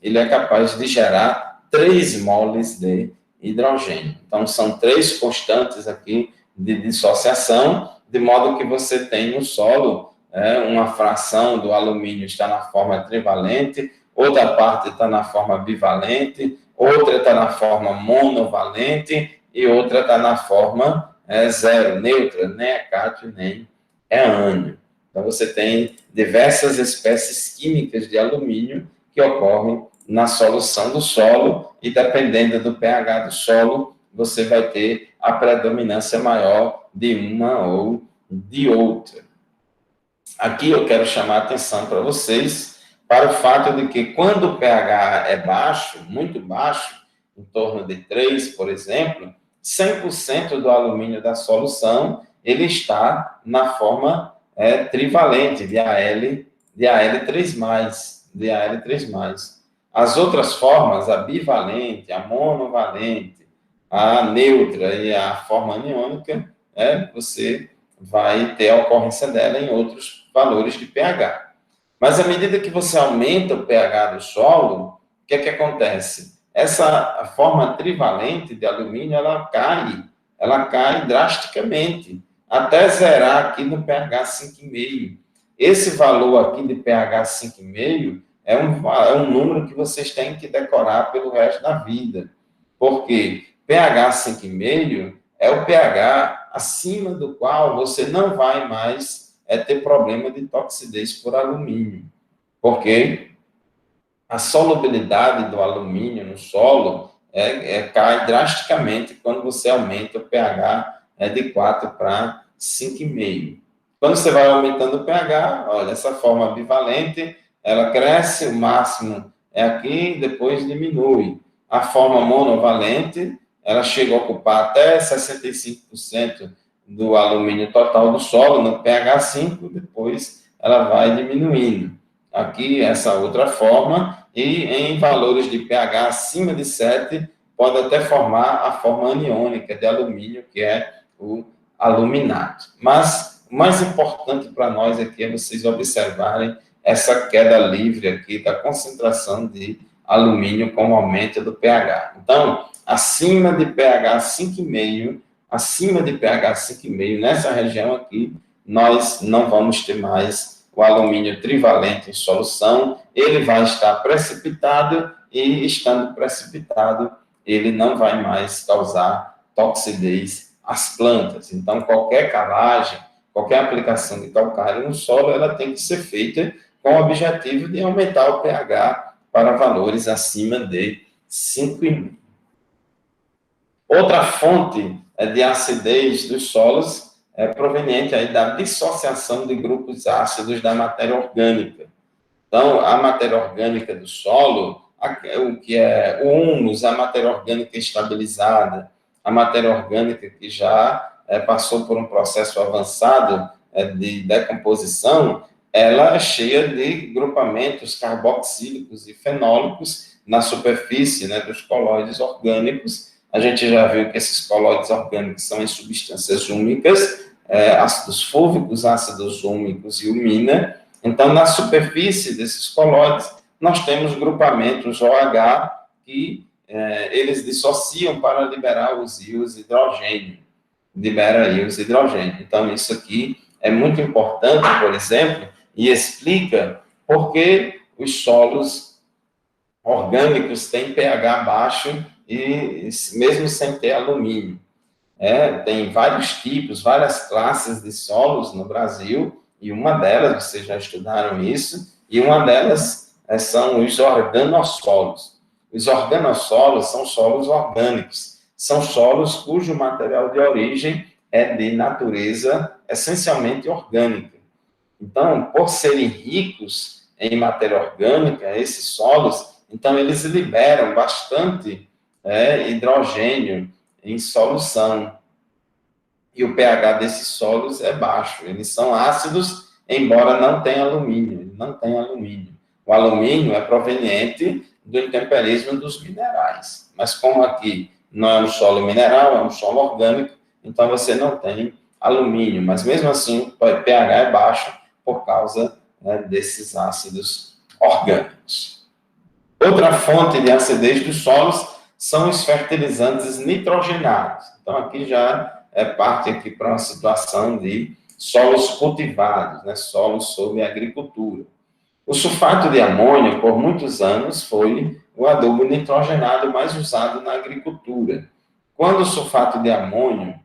ele é capaz de gerar 3 moles de hidrogênio. Então, são 3 constantes aqui de dissociação, de modo que você tem no solo uma fração do alumínio está na forma trivalente, outra parte está na forma bivalente, outra está na forma monovalente e outra está na forma zero, neutra, nem é cátio, nem é ânion. Então, você tem diversas espécies químicas de alumínio que ocorrem na solução do solo e, dependendo do pH do solo, você vai ter a predominância maior de uma ou de outra. Aqui eu quero chamar a atenção para vocês para o fato de que quando o pH é baixo, muito baixo, em torno de 3, por exemplo, 100% do alumínio da solução ele está na forma trivalente, de Al3+. As outras formas, a bivalente, a monovalente, a neutra e a forma aniônica, você vai ter a ocorrência dela em outros valores de pH. Mas à medida que você aumenta o pH do solo, o que é que acontece? Essa forma trivalente de alumínio, ela cai drasticamente, até zerar aqui no pH 5,5. Esse valor aqui de pH 5,5 é um número que vocês têm que decorar pelo resto da vida. Porque pH 5,5 é o pH acima do qual você não vai mais ter problema de toxidez por alumínio. Porque a solubilidade do alumínio no solo cai drasticamente quando você aumenta o pH de 4 para 5,5. Quando você vai aumentando o pH, olha, essa forma bivalente, ela cresce, o máximo é aqui, depois diminui. A forma monovalente, ela chega a ocupar até 65% do alumínio total do solo, no pH 5, depois ela vai diminuindo. Aqui, essa outra forma, e em valores de pH acima de 7, pode até formar a forma aniônica de alumínio, que é o aluminato. Mas o mais importante para nós aqui é vocês observarem essa queda livre aqui da concentração de alumínio com o aumento do pH. Então, acima de pH 5,5, nessa região aqui, nós não vamos ter mais o alumínio trivalente em solução, ele vai estar precipitado e, estando precipitado, ele não vai mais causar toxidez às plantas. Então, qualquer calagem, qualquer aplicação de calcário no solo, ela tem que ser feita com o objetivo de aumentar o pH para valores acima de 5,5. Outra fonte de acidez dos solos é proveniente aí da dissociação de grupos ácidos da matéria orgânica. Então, a matéria orgânica do solo, o que é o humus, a matéria orgânica estabilizada, a matéria orgânica que já passou por um processo avançado de decomposição, ela é cheia de grupamentos carboxílicos e fenólicos na superfície, né, dos colóides orgânicos. A gente já viu que esses colóides orgânicos são em substâncias úmicas, ácidos fúlvicos, ácidos úmicos e umina. Então, na superfície desses colóides, nós temos grupamentos OH que eles dissociam para liberar os íons hidrogênio. Libera íons hidrogênio. Então, isso aqui é muito importante, por exemplo, e explica por que os solos orgânicos têm pH baixo e mesmo sem ter alumínio. Tem vários tipos, várias classes de solos no Brasil, e uma delas, vocês já estudaram isso, e uma delas são os organossolos. Os organossolos são solos orgânicos, são solos cujo material de origem é de natureza essencialmente orgânica. Então, por serem ricos em matéria orgânica, esses solos, então eles liberam bastante hidrogênio em solução. E o pH desses solos é baixo. Eles são ácidos, embora não tenham alumínio. O alumínio é proveniente do intemperismo dos minerais. Mas como aqui não é um solo mineral, é um solo orgânico, então você não tem alumínio. Mas mesmo assim, o pH é baixo por causa desses ácidos orgânicos. Outra fonte de acidez dos solos são os fertilizantes nitrogenados. Então, aqui já parte aqui para uma situação de solos cultivados, né? Solos sob agricultura. O sulfato de amônio, por muitos anos, foi o adubo nitrogenado mais usado na agricultura. Quando o sulfato de amônio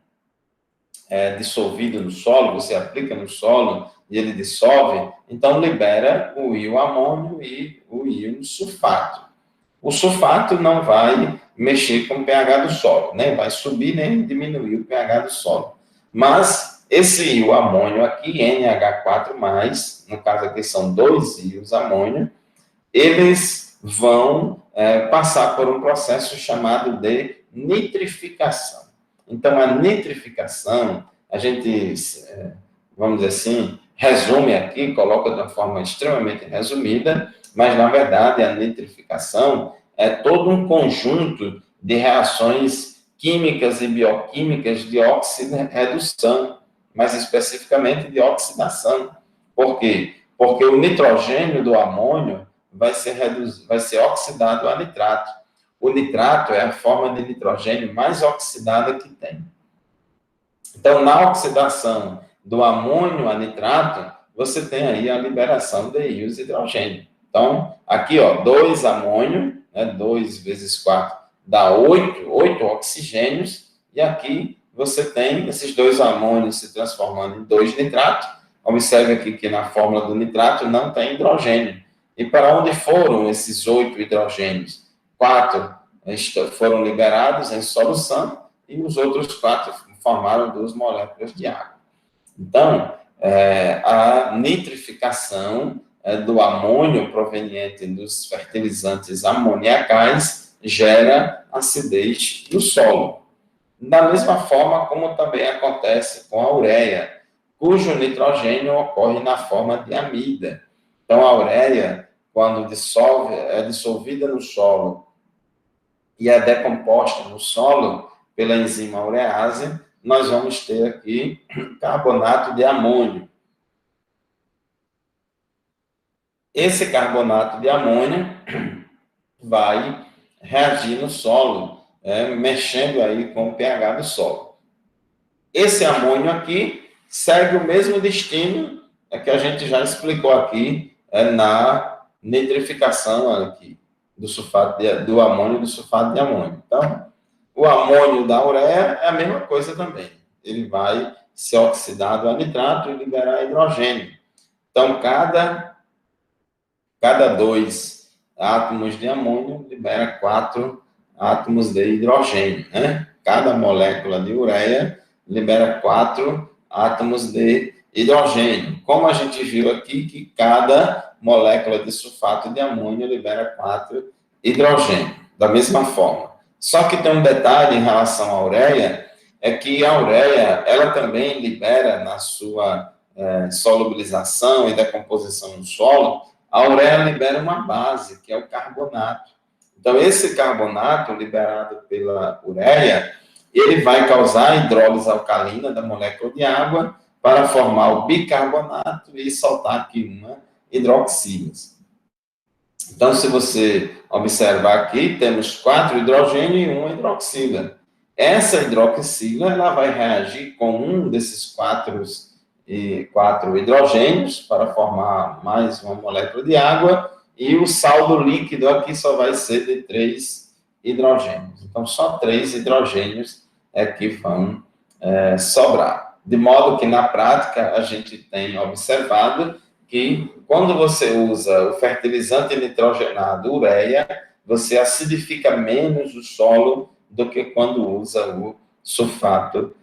é dissolvido no solo, você aplica no solo e ele dissolve, então libera o íon amônio e o íon sulfato. O sulfato não vai mexer com o pH do solo, nem vai subir nem diminuir o pH do solo. Mas esse íon amônio aqui, NH4+, no caso aqui são 2 íons amônio, eles vão passar por um processo chamado de nitrificação. Então, a nitrificação, a gente, vamos dizer assim, resume aqui, coloca de uma forma extremamente resumida, mas, na verdade, a nitrificação é todo um conjunto de reações químicas e bioquímicas de oxirredução, mais especificamente de oxidação. Por quê? Porque o nitrogênio do amônio vai ser oxidado a nitrato. O nitrato é a forma de nitrogênio mais oxidada que tem. Então, na oxidação do amônio a nitrato, você tem aí a liberação de íons de hidrogênio. Então, aqui, ó, 2 amônio, né, 2 vezes 4 dá 8 oxigênios, e aqui você tem esses 2 amônios se transformando em 2 nitrato. Observe aqui que na fórmula do nitrato não tem hidrogênio. E para onde foram esses 8 hidrogênios? 4 foram liberados em solução, e os outros 4 formaram 2 moléculas de água. Então, a nitrificação do amônio proveniente dos fertilizantes amoniacais gera acidez no solo. Da mesma forma como também acontece com a ureia, cujo nitrogênio ocorre na forma de amida. Então, a ureia, quando é dissolvida no solo e é decomposta no solo pela enzima urease, nós vamos ter aqui carbonato de amônio. Esse carbonato de amônio vai reagir no solo, mexendo aí com o pH do solo. Esse amônio aqui segue o mesmo destino que a gente já explicou aqui na nitrificação aqui, do amônio e do sulfato de amônio. Então, o amônio da ureia é a mesma coisa também. Ele vai ser oxidado a nitrato e liberar hidrogênio. Então, cada 2 átomos de amônio libera 4 átomos de hidrogênio, né? Cada molécula de ureia libera 4 átomos de hidrogênio. Como a gente viu aqui, que cada molécula de sulfato de amônio libera 4 hidrogênio, da mesma forma. Só que tem um detalhe em relação à ureia, é que a ureia, ela também libera na sua solubilização e decomposição no solo, a ureia libera uma base, que é o carbonato. Então, esse carbonato liberado pela ureia, ele vai causar a hidrólise alcalina da molécula de água para formar o bicarbonato e soltar aqui uma hidroxila. Então, se você observar aqui, temos 4 hidrogênios e 1 hidroxila. Essa hidroxila, ela vai reagir com um desses 4 hidrogênios para formar mais uma molécula de água, e o saldo líquido aqui só vai ser de 3 hidrogênios. Então, só 3 hidrogênios é que vão sobrar. De modo que, na prática, a gente tem observado que, quando você usa o fertilizante nitrogenado ureia, você acidifica menos o solo do que quando usa o sulfato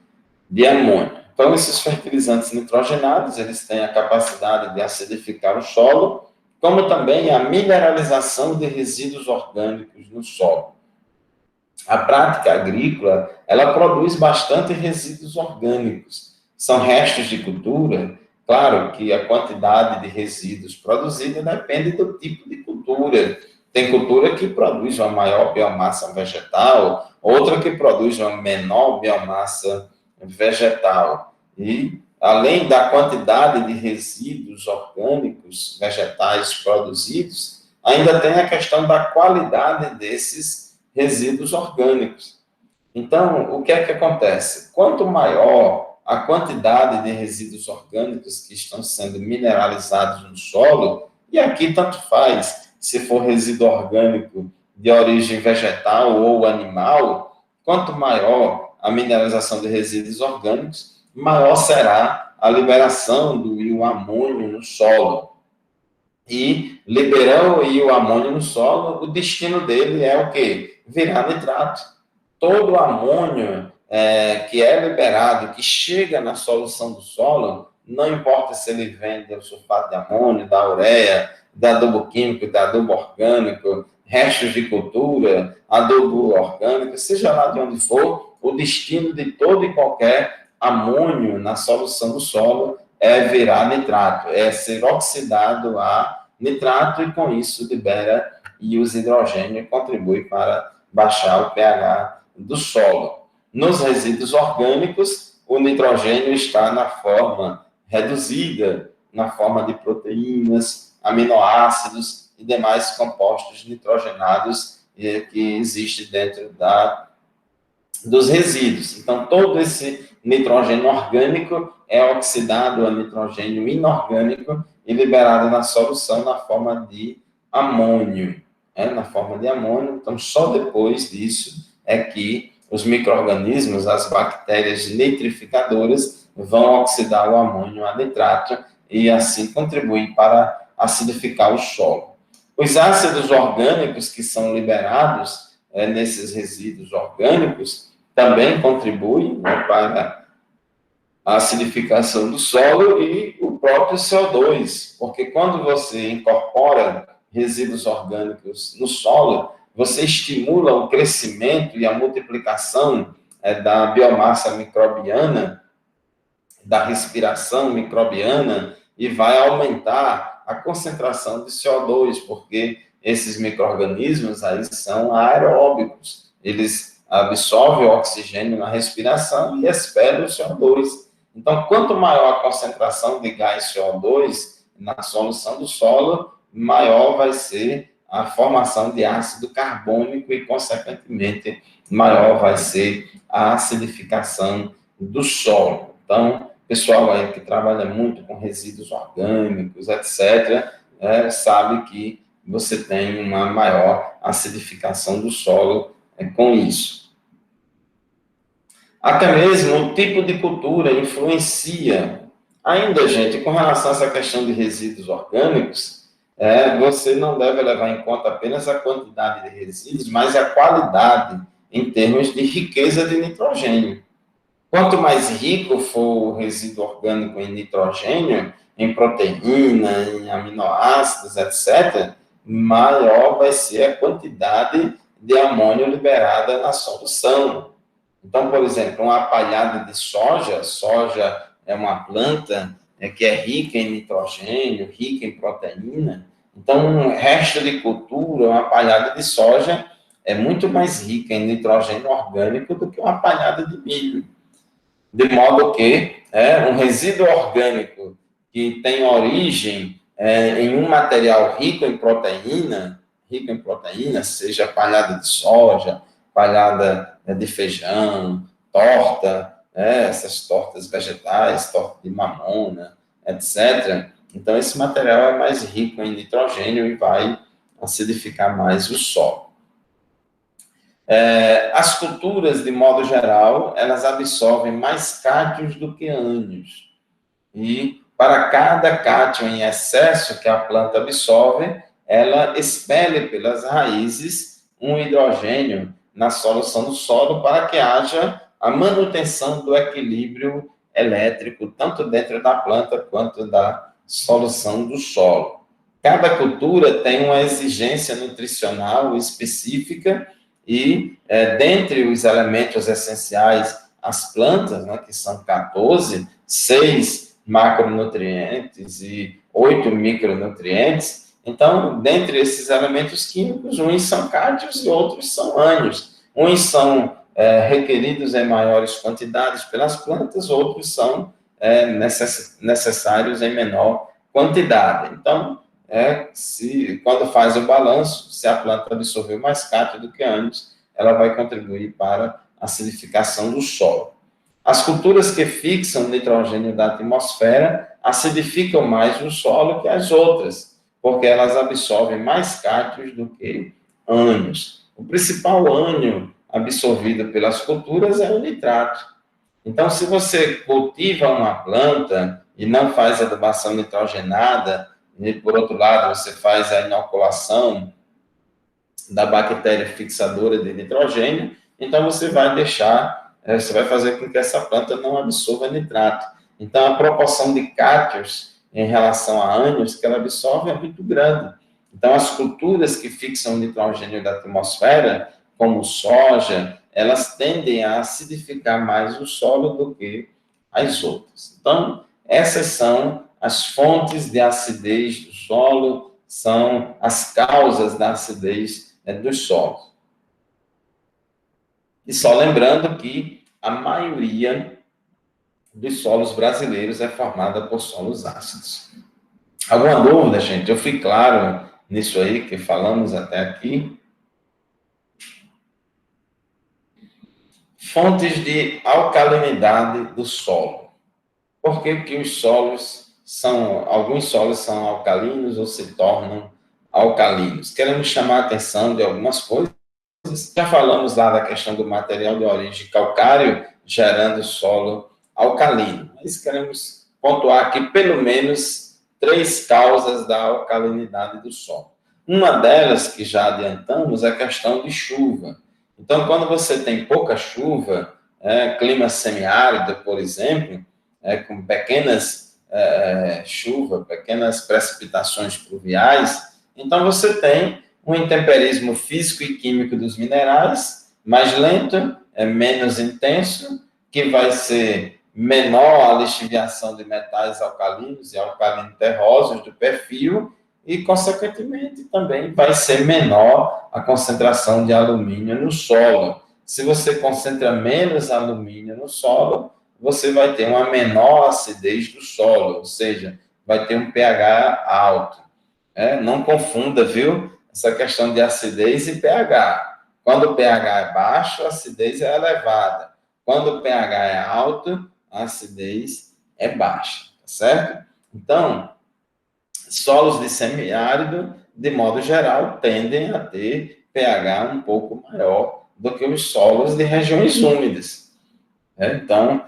de amônio. Então, esses fertilizantes nitrogenados, eles têm a capacidade de acidificar o solo, como também a mineralização de resíduos orgânicos no solo. A prática agrícola, ela produz bastante resíduos orgânicos. São restos de cultura. Claro que a quantidade de resíduos produzida depende do tipo de cultura. Tem cultura que produz uma maior biomassa vegetal, outra que produz uma menor biomassa vegetal. E, além da quantidade de resíduos orgânicos vegetais produzidos, ainda tem a questão da qualidade desses resíduos orgânicos. Então, o que é que acontece? Quanto maior a quantidade de resíduos orgânicos que estão sendo mineralizados no solo, e aqui tanto faz se for resíduo orgânico de origem vegetal ou animal, quanto maior a mineralização de resíduos orgânicos, maior será a liberação do íon amônio no solo. E liberando o íon amônio no solo, o destino dele é o quê? Virar nitrato. Todo o amônio que é liberado, que chega na solução do solo, não importa se ele vem do sulfato de amônio, da ureia, da adubo químico, da adubo orgânico, restos de cultura, adubo orgânico, seja lá de onde for, o destino de todo e qualquer amônio na solução do solo é virar nitrato, é ser oxidado a nitrato, e com isso libera íons de hidrogênio e contribui para baixar o pH do solo. Nos resíduos orgânicos, o nitrogênio está na forma reduzida, na forma de proteínas, aminoácidos e demais compostos nitrogenados que existem dentro dos resíduos. Então, todo esse nitrogênio orgânico é oxidado a nitrogênio inorgânico e liberado na solução na forma de amônio. Na forma de amônio. Então, só depois disso é que os micro-organismos, as bactérias nitrificadoras, vão oxidar o amônio a nitrato e assim contribuir para acidificar o solo. Os ácidos orgânicos que são liberados nesses resíduos orgânicos também contribuem para a acidificação do solo e o próprio CO2, porque quando você incorpora resíduos orgânicos no solo, você estimula o crescimento e a multiplicação da biomassa microbiana, da respiração microbiana, e vai aumentar a concentração de CO2, porque esses micro-organismos aí são aeróbicos. Eles absorvem o oxigênio na respiração e expelem o CO2. Então, quanto maior a concentração de gás CO2 na solução do solo, maior vai ser a formação de ácido carbônico e, consequentemente, maior vai ser a acidificação do solo. Então, pessoal aí que trabalha muito com resíduos orgânicos, etc., sabe que você tem uma maior acidificação do solo com isso. Até mesmo o tipo de cultura influencia. Ainda, gente, com relação a essa questão de resíduos orgânicos, você não deve levar em conta apenas a quantidade de resíduos, mas a qualidade em termos de riqueza de nitrogênio. Quanto mais rico for o resíduo orgânico em nitrogênio, em proteína, em aminoácidos, etc., maior vai ser a quantidade de amônio liberada na solução. Então, por exemplo, uma palhada de soja, soja é uma planta que é rica em nitrogênio, rica em proteína. Então, um resto de cultura, uma palhada de soja é muito mais rica em nitrogênio orgânico do que uma palhada de milho. De modo que um resíduo orgânico que tem origem em um material rico em proteína, seja palhada de soja, palhada de feijão, torta, essas tortas vegetais, torta de mamona, etc. Então, esse material é mais rico em nitrogênio e vai acidificar mais o solo. As culturas, de modo geral, elas absorvem mais cátions do que ânions. E para cada cátion em excesso que a planta absorve, ela expele pelas raízes um hidrogênio na solução do solo para que haja a manutenção do equilíbrio elétrico, tanto dentro da planta quanto da solução do solo. Cada cultura tem uma exigência nutricional específica e, dentre os elementos essenciais, as plantas, que são 14, 6 macronutrientes e 8 micronutrientes. Então, dentre esses elementos químicos, uns são cátions e outros são ânions. Uns são requeridos em maiores quantidades pelas plantas, outros são necessários em menor quantidade. Então, quando faz o balanço, se a planta absorveu mais cátion do que ânions, ela vai contribuir para a acidificação do solo. As culturas que fixam nitrogênio da atmosfera acidificam mais o solo que as outras, porque elas absorvem mais cátions do que ânions. O principal ânion absorvido pelas culturas é o nitrato. Então, se você cultiva uma planta e não faz adubação nitrogenada, e, por outro lado, você faz a inoculação da bactéria fixadora de nitrogênio, então você vai fazer com que essa planta não absorva nitrato. Então, a proporção de cátions em relação a ânions que ela absorve é muito grande. Então, as culturas que fixam o nitrogênio da atmosfera, como soja, elas tendem a acidificar mais o solo do que as outras. Então, essas são as fontes de acidez do solo, são as causas da acidez dos solos. E só lembrando que a maioria dos solos brasileiros é formada por solos ácidos. Alguma dúvida, gente? Eu fui claro nisso aí que falamos até aqui? Fontes de alcalinidade do solo. Por que que os solos alguns solos são alcalinos ou se tornam alcalinos? Queremos chamar a atenção de algumas coisas. Já falamos lá da questão do material de origem calcário gerando solo alcalino, mas queremos pontuar aqui pelo menos 3 causas da alcalinidade do solo. Uma delas, que já adiantamos, é a questão de chuva. Então, quando você tem pouca chuva, clima semiárido, por exemplo, com pequenas pequenas precipitações pluviais, então você tem um intemperismo físico e químico dos minerais mais lento, menos intenso, que vai ser menor a lixiviação de metais alcalinos e alcalino-terrosos do perfil e, consequentemente, também vai ser menor a concentração de alumínio no solo. Se você concentra menos alumínio no solo, você vai ter uma menor acidez do solo, ou seja, vai ter um pH alto. Não confunda, viu? Essa questão de acidez e pH. Quando o pH é baixo, a acidez é elevada. Quando o pH é alto, a acidez é baixa, certo? Então, solos de semiárido, de modo geral, tendem a ter pH um pouco maior do que os solos de regiões úmidas. Então,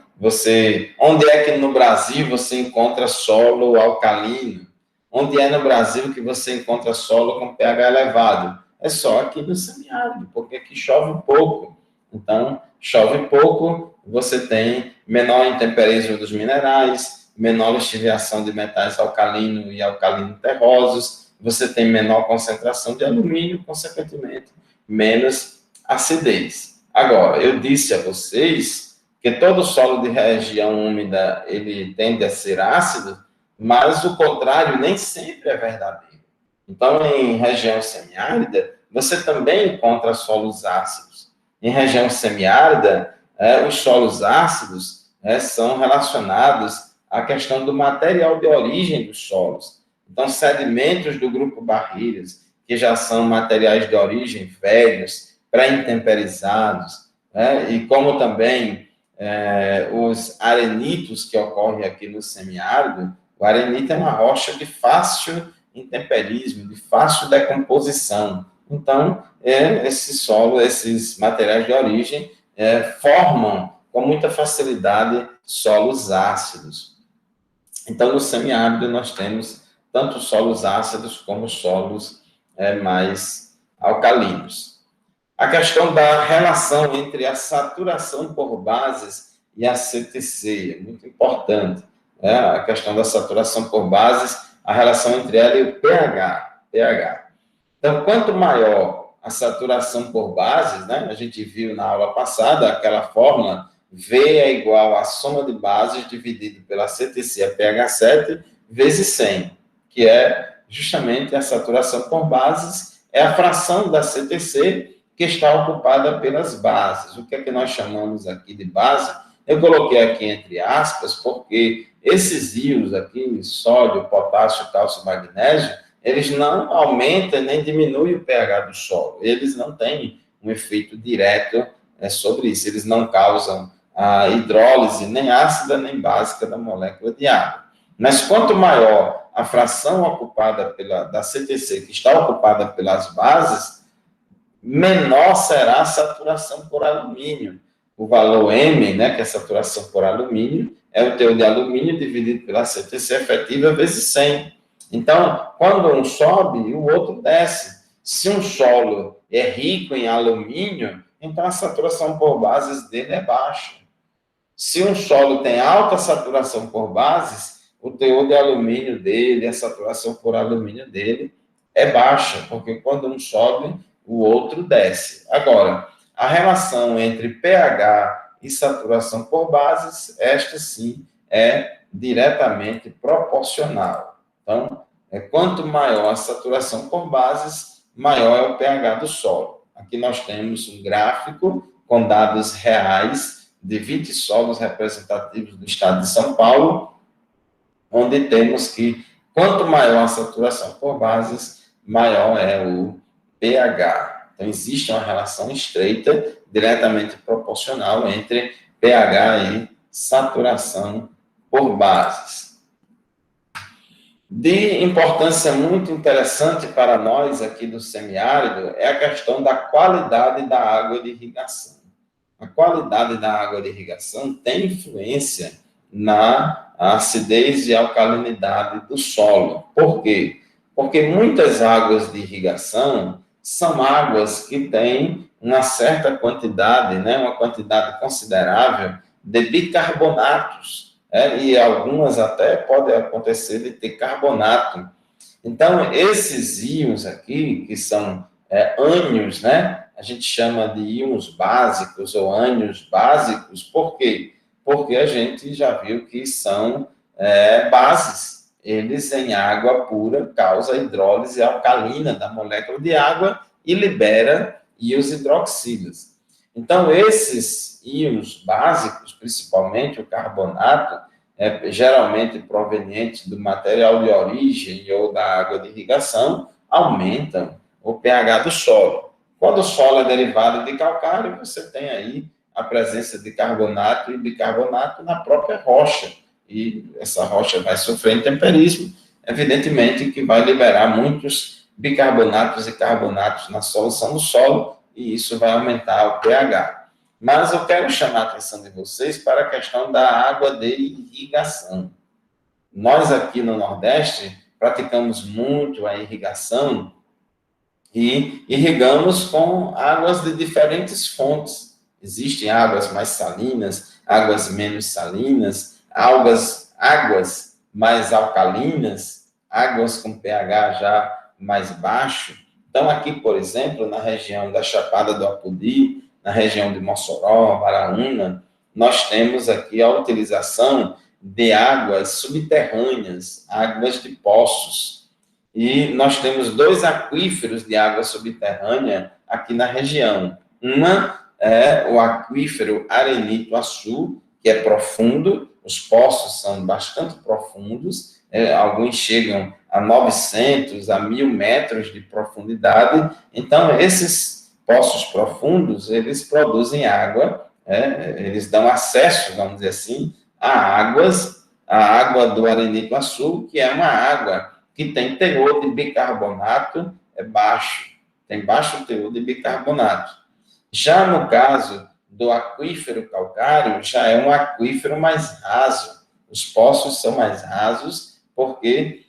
onde é que no Brasil você encontra solo alcalino? Onde é no Brasil que você encontra solo com pH elevado? É só aqui no semiárido, porque aqui chove pouco. Então, chove pouco, você tem menor intemperismo dos minerais, menor lixiviação de metais alcalino e alcalino-terrosos, você tem menor concentração de alumínio, consequentemente, menos acidez. Agora, eu disse a vocês que todo solo de região úmida, ele tende a ser ácido, mas o contrário nem sempre é verdadeiro. Então, em região semiárida, você também encontra solos ácidos. Em região semiárida, os solos ácidos são relacionados à questão do material de origem dos solos. Então, sedimentos do grupo barreiras, que já são materiais de origem velhos, pré-intemperizados, e como também os arenitos que ocorrem aqui no semiárido. O arenito é uma rocha de fácil intemperismo, de fácil decomposição. Então, esses materiais de origem formam com muita facilidade solos ácidos. Então, no semiárido, nós temos tanto solos ácidos como solos mais alcalinos. A questão da relação entre a saturação por bases e a CTC é muito importante. A questão da saturação por bases, a relação entre ela e o pH. Então, quanto maior a saturação por bases, a gente viu na aula passada aquela fórmula V é igual à soma de bases dividido pela CTC a pH 7 vezes 100, que é justamente a saturação por bases, é a fração da CTC que está ocupada pelas bases. O que é que nós chamamos aqui de base? Eu coloquei aqui entre aspas, porque esses íons aqui, sódio, potássio, cálcio, magnésio, eles não aumentam nem diminuem o pH do solo. Eles não têm um efeito direto sobre isso. Eles não causam a hidrólise nem ácida nem básica da molécula de água. Mas quanto maior a fração ocupada da CTC, que está ocupada pelas bases, menor será a saturação por alumínio. O valor M, que é a saturação por alumínio, é o teor de alumínio dividido pela CTC efetiva vezes 100. Então, quando um sobe, o outro desce. Se um solo é rico em alumínio, então a saturação por bases dele é baixa. Se um solo tem alta saturação por bases, o teor de alumínio dele, a saturação por alumínio dele é baixa, porque quando um sobe, o outro desce. Agora, a relação entre pH e saturação por bases, esta sim é diretamente proporcional. Então, quanto maior a saturação por bases, maior é o pH do solo. Aqui nós temos um gráfico com dados reais de 20 solos representativos do estado de São Paulo, onde temos que, quanto maior a saturação por bases, maior é o pH. Então, existe uma relação estreita, diretamente proporcional entre pH e saturação por bases. De importância muito interessante para nós aqui do semiárido é a questão da qualidade da água de irrigação. A qualidade da água de irrigação tem influência na acidez e alcalinidade do solo. Por quê? Porque muitas águas de irrigação são águas que têm uma certa quantidade, uma quantidade considerável de bicarbonatos, e algumas até podem acontecer de ter carbonato. Então, esses íons aqui, que são ânions, a gente chama de íons básicos ou ânions básicos, por quê? Porque a gente já viu que são bases. Eles, em água pura, causam hidrólise alcalina da molécula de água e libera íons hidroxilas. Então, esses íons básicos, principalmente o carbonato, geralmente proveniente do material de origem ou da água de irrigação, aumentam o pH do solo. Quando o solo é derivado de calcário, você tem aí a presença de carbonato e bicarbonato na própria rocha. E essa rocha vai sofrer intemperismo, evidentemente que vai liberar muitos bicarbonatos e carbonatos na solução do solo, e isso vai aumentar o pH. Mas eu quero chamar a atenção de vocês para a questão da água de irrigação. Nós aqui no Nordeste praticamos muito a irrigação e irrigamos com águas de diferentes fontes. Existem águas mais salinas, águas menos salinas, águas mais alcalinas, águas com pH já mais baixo. Então, aqui, por exemplo, na região da Chapada do Apodi, na região de Mossoró, Baraúna, nós temos aqui a utilização de águas subterrâneas, águas de poços. E nós temos 2 aquíferos de água subterrânea aqui na região. Uma é o aquífero Arenito-Açu, que é profundo, os poços são bastante profundos, alguns chegam a 900, a 1.000 metros de profundidade. Então, esses poços profundos, eles produzem água, eles dão acesso, vamos dizer assim, a água do Arenito-Açu, que é uma água que tem teor de bicarbonato baixo, tem baixo teor de bicarbonato. Já no caso do aquífero calcário, já é um aquífero mais raso. Os poços são mais rasos, porque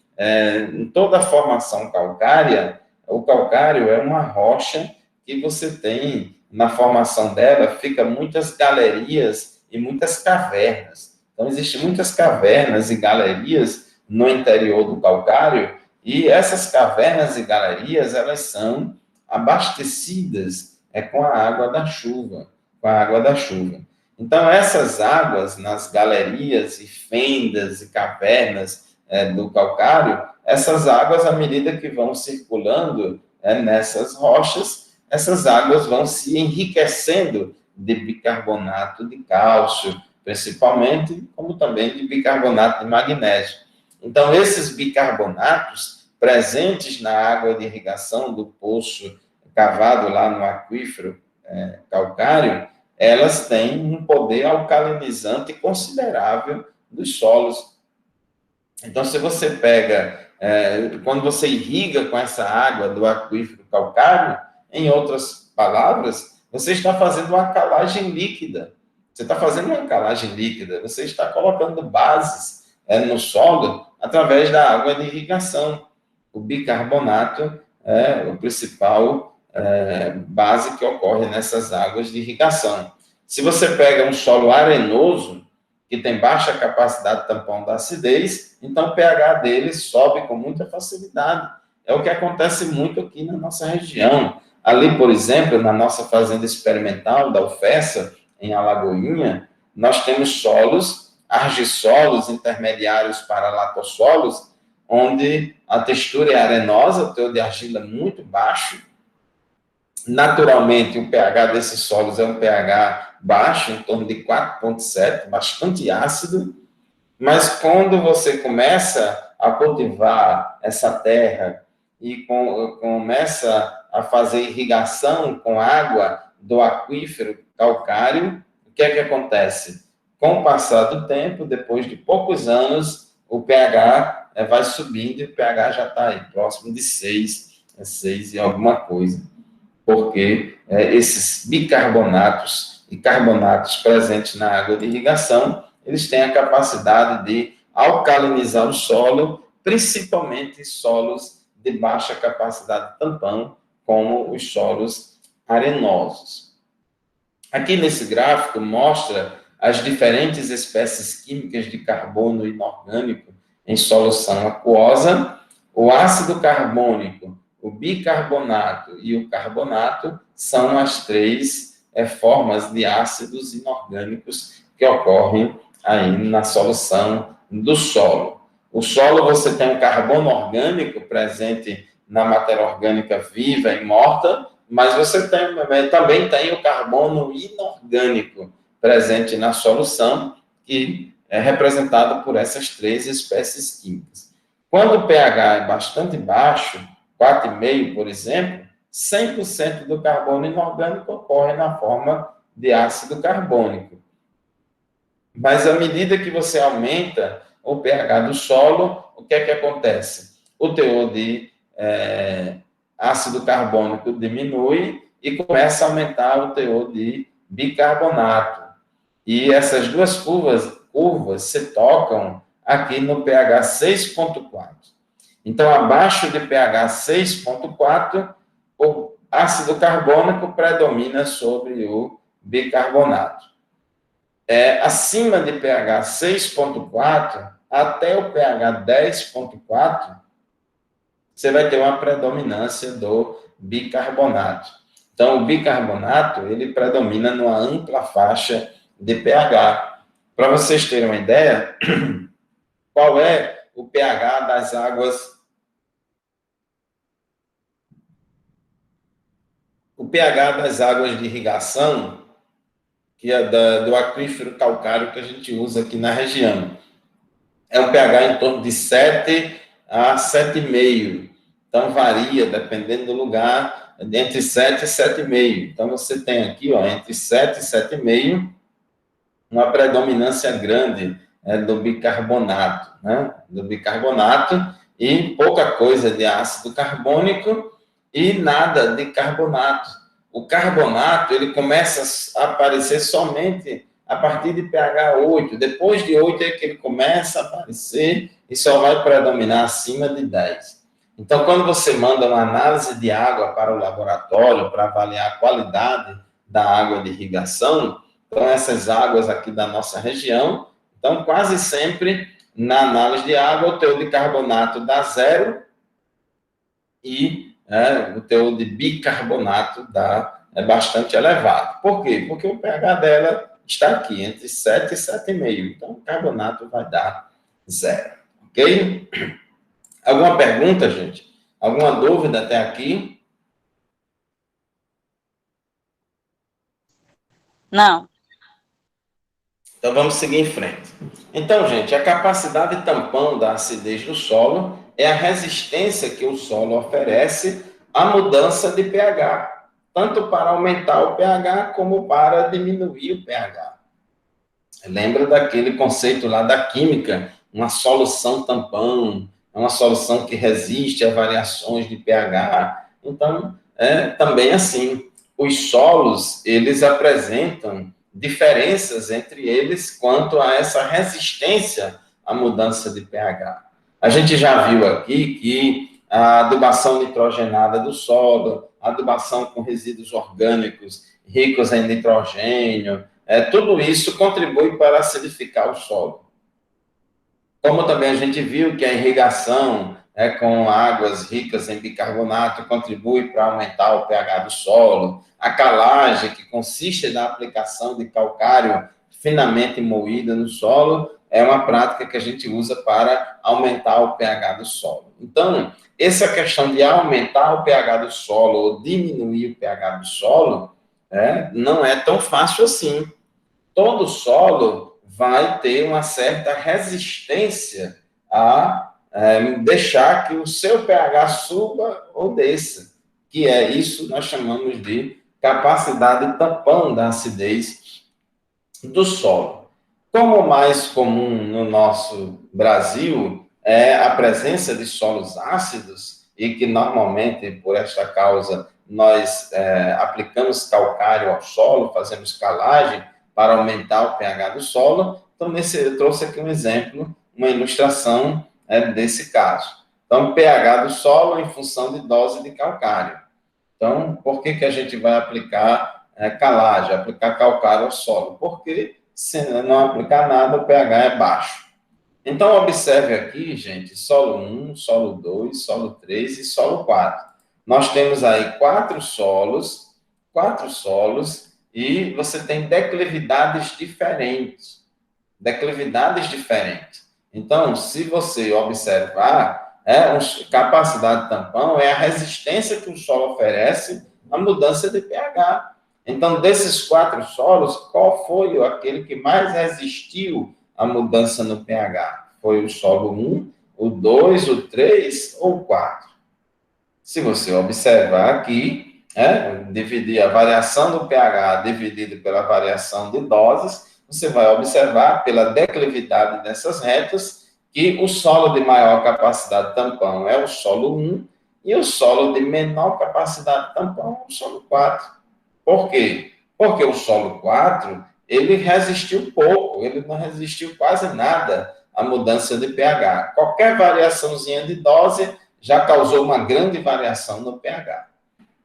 em toda a formação calcária, o calcário é uma rocha que você tem, na formação dela, fica muitas galerias e muitas cavernas. Então, existem muitas cavernas e galerias no interior do calcário, e essas cavernas e galerias, elas são abastecidas com a água da chuva, Então, essas águas nas galerias e fendas e cavernas do calcário, essas águas, à medida que vão circulando nessas rochas, essas águas vão se enriquecendo de bicarbonato de cálcio, principalmente, como também de bicarbonato de magnésio. Então, esses bicarbonatos presentes na água de irrigação do poço cavado lá no aquífero calcário, elas têm um poder alcalinizante considerável dos solos. Então, se você pega, quando você irriga com essa água do aquífero calcário, em outras palavras, você está fazendo uma calagem líquida. Você está fazendo uma calagem líquida, você está colocando bases no solo através da água de irrigação. O bicarbonato é o principal base que ocorre nessas águas de irrigação. Se você pega um solo arenoso, que tem baixa capacidade de tampão da acidez, então o pH dele sobe com muita facilidade. É o que acontece muito aqui na nossa região. Ali, por exemplo, na nossa fazenda experimental da UFESA, em Alagoinha, nós temos solos, argissolos intermediários para latossolos, onde a textura é arenosa, o teor de argila muito baixo, Naturalmente, o pH desses solos é um pH baixo, em torno de 4,7, bastante ácido, mas quando você começa a cultivar essa terra e começa a fazer irrigação com água do aquífero calcário, o que é que acontece? Com o passar do tempo, depois de poucos anos, o pH vai subindo e o pH já está aí, próximo de 6, 6 e alguma coisa, porque esses bicarbonatos e carbonatos presentes na água de irrigação, eles têm a capacidade de alcalinizar o solo, principalmente solos de baixa capacidade de tampão, como os solos arenosos. Aqui nesse gráfico mostra as diferentes espécies químicas de carbono inorgânico em solução aquosa. O ácido carbônico, o bicarbonato e o carbonato são as três formas de ácidos inorgânicos que ocorrem aí na solução do solo. O solo, você tem um carbono orgânico presente na matéria orgânica viva e morta, mas você também tem o carbono inorgânico presente na solução, que é representado por essas três espécies químicas. Quando o pH é bastante baixo, 4,5, por exemplo, 100% do carbono inorgânico ocorre na forma de ácido carbônico. Mas à medida que você aumenta o pH do solo, o que é que acontece? O teor de ácido carbônico diminui e começa a aumentar o teor de bicarbonato. E essas duas curvas se tocam aqui no pH 6,4. Então, abaixo de pH 6,4, o ácido carbônico predomina sobre o bicarbonato. Acima de pH 6,4 até o pH 10,4, você vai ter uma predominância do bicarbonato. Então, o bicarbonato, ele predomina numa ampla faixa de pH. Para vocês terem uma ideia, qual é o pH das águas? O pH das águas de irrigação, que é do aquífero calcário que a gente usa aqui na região. É um pH em torno de 7 a 7,5. Então, varia, dependendo do lugar, entre 7 e 7,5. Então, você tem aqui, entre 7 e 7,5, uma predominância grande do bicarbonato, né? Do bicarbonato, e pouca coisa de ácido carbônico e nada de carbonato. O carbonato, ele começa a aparecer somente a partir de pH 8. Depois de 8 é que ele começa a aparecer e só vai predominar acima de 10. Então, quando você manda uma análise de água para o laboratório para avaliar a qualidade da água de irrigação, então essas águas aqui da nossa região, então quase sempre na análise de água o teor de carbonato dá 0 e o teor de bicarbonato é bastante elevado. Por quê? Porque o pH dela está aqui, entre 7 e 7,5. Então, o carbonato vai dar 0. Ok? Alguma pergunta, gente? Alguma dúvida até aqui? Não. Então, vamos seguir em frente. Então, gente, a capacidade tampão da acidez do solo é a resistência que o solo oferece à mudança de pH, tanto para aumentar o pH como para diminuir o pH. Lembra daquele conceito lá da química, uma solução tampão, uma solução que resiste a variações de pH. Então, também assim, os solos, eles apresentam diferenças entre eles quanto a essa resistência à mudança de pH. A gente já viu aqui que a adubação nitrogenada do solo, a adubação com resíduos orgânicos ricos em nitrogênio, tudo isso contribui para acidificar o solo. Como também a gente viu que a irrigação com águas ricas em bicarbonato contribui para aumentar o pH do solo. A calagem, que consiste na aplicação de calcário finamente moído no solo, é uma prática que a gente usa para aumentar o pH do solo. Então, essa questão de aumentar o pH do solo ou diminuir o pH do solo, não é tão fácil assim. Todo solo vai ter uma certa resistência a deixar que o seu pH suba ou desça, que é isso nós chamamos de capacidade tampão da acidez do solo. Como mais comum no nosso Brasil é a presença de solos ácidos, e que normalmente, por esta causa, nós aplicamos calcário ao solo, fazemos calagem para aumentar o pH do solo. Então, eu trouxe aqui um exemplo, uma ilustração desse caso. Então, pH do solo em função de dose de calcário. Então, por que a gente vai aplicar calagem, aplicar calcário ao solo? Porque se não aplicar nada, o pH é baixo. Então, observe aqui, gente, solo 1, solo 2, solo 3 e solo 4. Nós temos aí quatro solos, e você tem declividades diferentes. Então, se você observar, capacidade de tampão é a resistência que o solo oferece à mudança de pH. Então, desses quatro solos, qual foi aquele que mais resistiu à mudança no pH? Foi o solo 1, o 2, o 3 ou o 4? Se você observar aqui, dividir a variação do pH dividido pela variação de doses, você vai observar pela declividade dessas retas que o solo de maior capacidade de tampão é o solo 1 e o solo de menor capacidade de tampão é o solo 4. Por quê? Porque o solo 4, ele resistiu pouco, ele não resistiu quase nada à mudança de pH. Qualquer variaçãozinha de dose já causou uma grande variação no pH.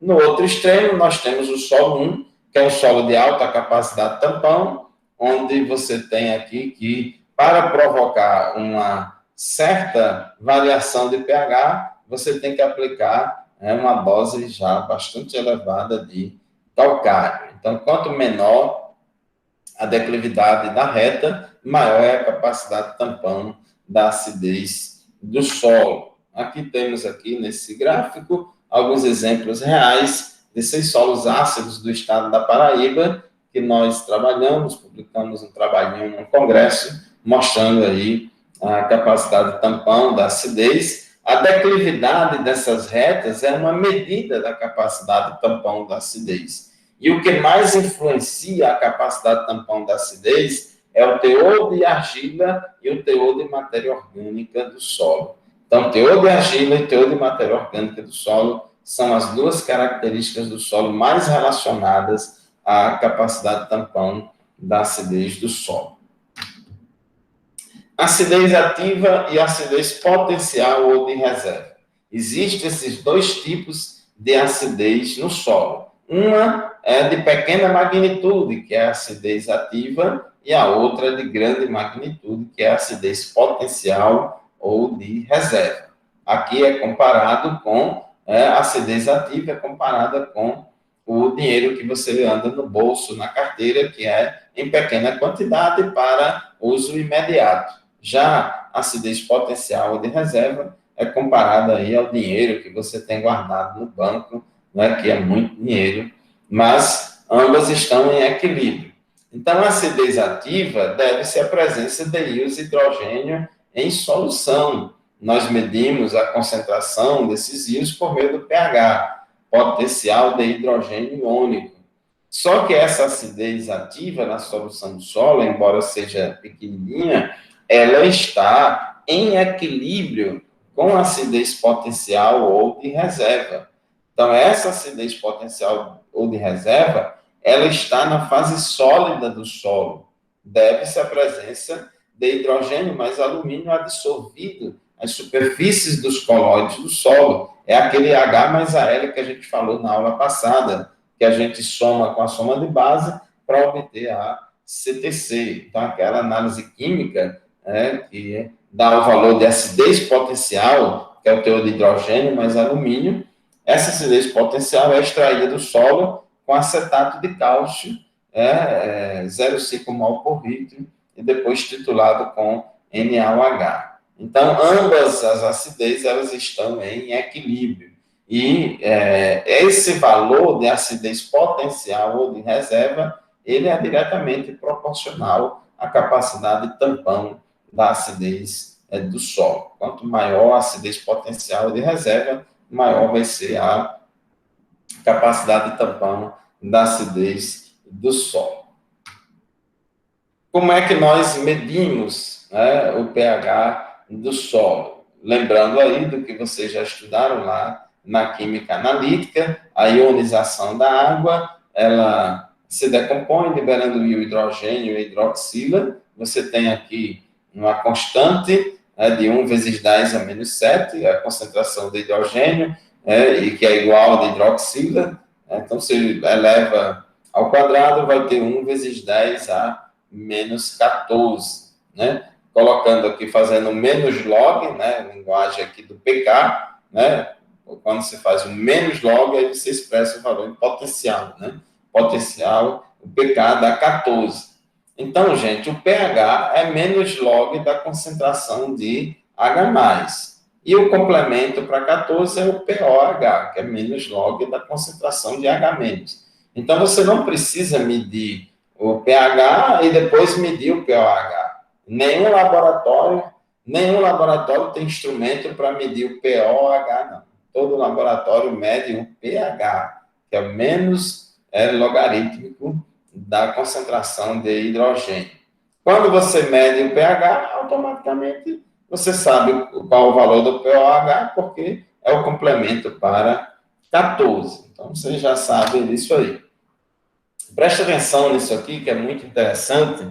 No outro extremo, nós temos o solo 1, que é um solo de alta capacidade de tampão, onde você tem aqui que, para provocar uma certa variação de pH, você tem que aplicar uma dose já bastante elevada de calcário. Então, quanto menor a declividade da reta, maior é a capacidade de tampão da acidez do solo. Aqui temos nesse gráfico alguns exemplos reais desses solos ácidos do estado da Paraíba, que nós trabalhamos, publicamos um trabalhinho no congresso, mostrando aí a capacidade de tampão da acidez. A declividade dessas retas é uma medida da capacidade de tampão da acidez. E o que mais influencia a capacidade de tampão da acidez é o teor de argila e o teor de matéria orgânica do solo. Então, teor de argila e teor de matéria orgânica do solo são as duas características do solo mais relacionadas à capacidade de tampão da acidez do solo. Acidez ativa e acidez potencial ou de reserva. Existem esses dois tipos de acidez no solo. Uma é de pequena magnitude, que é a acidez ativa, e a outra é de grande magnitude, que é a acidez potencial ou de reserva. Aqui é comparado com a acidez ativa, é comparada com o dinheiro que você anda no bolso, na carteira, que é em pequena quantidade para uso imediato. Já a acidez potencial ou de reserva é comparada aí ao dinheiro que você tem guardado no banco, que é muito dinheiro, mas ambas estão em equilíbrio. Então, a acidez ativa deve-se à presença de íons de hidrogênio em solução. Nós medimos a concentração desses íons por meio do pH, potencial de hidrogênio iônico. Só que essa acidez ativa na solução do solo, embora seja pequenininha, ela está em equilíbrio com a acidez potencial ou de reserva. Então, essa acidez potencial ou de reserva, ela está na fase sólida do solo. Deve-se à presença de hidrogênio mais alumínio adsorvido às superfícies dos colóides do solo. É aquele H mais Al que a gente falou na aula passada, que a gente soma com a soma de base para obter a CTC. Então, aquela análise química que dá o valor de acidez potencial, que é o teor de hidrogênio mais alumínio. Essa acidez potencial é extraída do solo com acetato de cálcio, 0,5 mol por litro, e depois titulado com NaOH. Então, ambas as acidez, elas estão em equilíbrio. E esse valor de acidez potencial ou de reserva, ele é diretamente proporcional à capacidade de tampão da acidez do solo. Quanto maior a acidez potencial de reserva, maior vai ser a capacidade de tampão da acidez do solo. Como é que nós medimos, né, o pH do solo? Lembrando aí do que vocês já estudaram lá na química analítica, a ionização da água, ela se decompõe, liberando o hidrogênio e hidroxila. Você tem aqui uma constante, né, de 1 vezes 10 a menos 7, a concentração de hidrogênio, e que é igual a de hidroxila. Então, se eleva ao quadrado, vai ter 1 vezes 10 a menos 14, né? Colocando aqui, fazendo menos log, né? Linguagem aqui do pK, né? Quando você faz o menos log, aí você expressa o valor em potencial, né? Potencial, o pK dá 14. Então, gente, o pH é menos log da concentração de H+. E o complemento para 14 é o POH, que é menos log da concentração de H-. Então, você não precisa medir o pH e depois medir o pOH. Nenhum laboratório tem instrumento para medir o pOH, não. Todo laboratório mede o pH, que é o menos logarítmico da concentração de hidrogênio. Quando você mede o pH, automaticamente você sabe qual o valor do pOH, porque é o complemento para 14. Então, você já sabe disso aí. Preste atenção nisso aqui, que é muito interessante,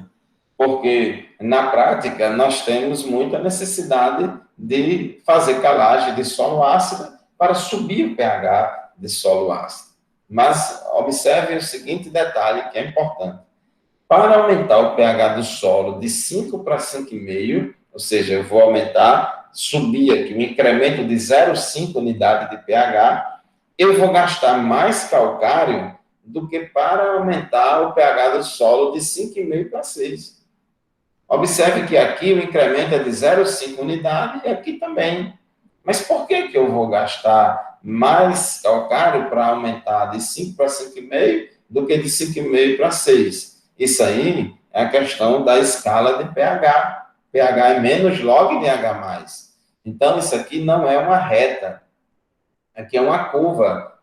porque na prática nós temos muita necessidade de fazer calagem de solo ácido para subir o pH de solo ácido. Mas observe o seguinte detalhe que é importante. Para aumentar o pH do solo de 5 para 5,5, ou seja, eu vou aumentar, subir aqui um incremento de 0,5 unidade de pH, eu vou gastar mais calcário do que para aumentar o pH do solo de 5,5 para 6. Observe que aqui o incremento é de 0,5 unidade e aqui também. Mas por que eu vou gastar mais calcário para aumentar de 5 para 5,5 do que de 5,5 para 6? Isso aí é a questão da escala de pH. pH é menos log de H+. Então, isso aqui não é uma reta. Aqui é uma curva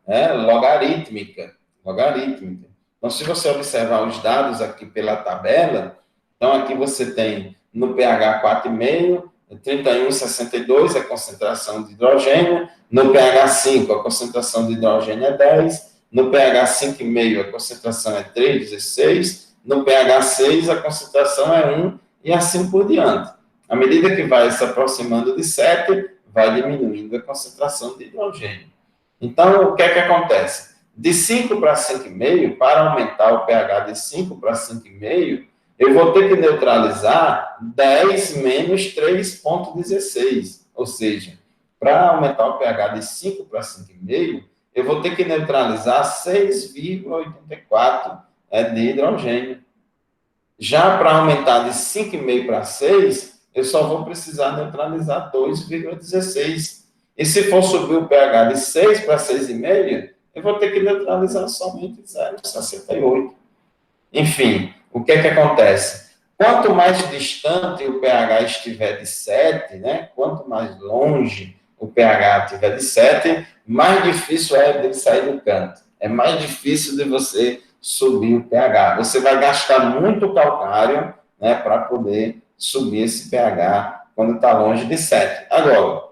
logarítmica. Então, se você observar os dados aqui pela tabela, então aqui você tem no pH 4,5, 31,62 a concentração de hidrogênio, no pH 5 a concentração de hidrogênio é 10, no pH 5,5 a concentração é 3,16, no pH 6 a concentração é 1 e assim por diante. À medida que vai se aproximando de 7, vai diminuindo a concentração de hidrogênio. Então, o que é que acontece? De 5 para 5,5, para aumentar o pH de 5 para 5,5, eu vou ter que neutralizar 10 menos 3,16. Ou seja, para aumentar o pH de 5 para 5,5, eu vou ter que neutralizar 6,84 de hidrogênio. Já para aumentar de 5,5 para 6, eu só vou precisar neutralizar 2,16. E se for subir o pH de 6 para 6,5, eu vou ter que neutralizar somente 0,68. Enfim, o que é que acontece? Quanto mais distante o pH estiver de 7, né? Quanto mais longe o pH estiver de 7, mais difícil é dele sair do canto. É mais difícil de você subir o pH. Você vai gastar muito calcário, né, para poder subir esse pH quando está longe de 7. Agora,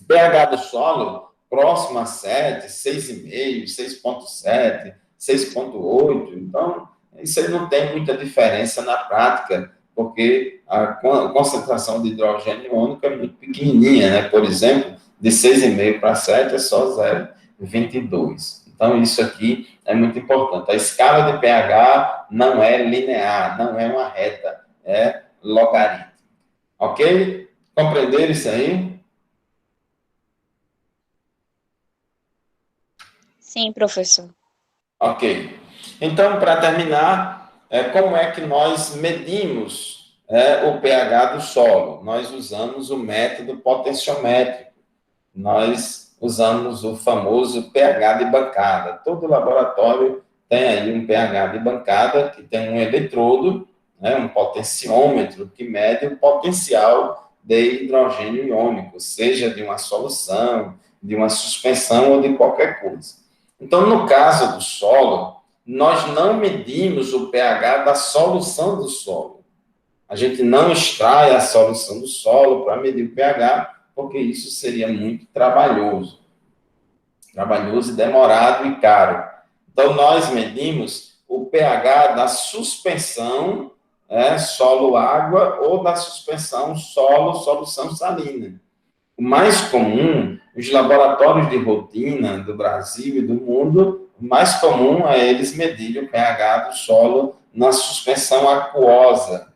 pH do solo próximo a 7, 6,5, 6,7, 6,8. Então, isso aí não tem muita diferença na prática, porque a concentração de hidrogênio iônico é muito pequenininha, né? Por exemplo, de 6,5 para 7 é só 0,22. Então, isso aqui é muito importante. A escala de pH não é linear, não é uma reta, é logarítmica. Ok? Compreenderam isso aí? Sim, professor. Ok. Então, para terminar, como é que nós medimos o pH do solo. Nós usamos o método potenciométrico. Nós usamos o famoso pH de bancada. Todo laboratório tem aí um pH de bancada, que tem um eletrodo, né, um potenciômetro, que mede o potencial de hidrogênio iônico, seja de uma solução, de uma suspensão ou de qualquer coisa. Então, no caso do solo, nós não medimos o pH da solução do solo. A gente não extrai a solução do solo para medir o pH, porque isso seria muito trabalhoso e demorado e caro. Então, nós medimos o pH da suspensão solo-água ou da suspensão solo-solução salina. O mais comum, os laboratórios de rotina do Brasil e do mundo, o mais comum é eles medirem o pH do solo na suspensão aquosa,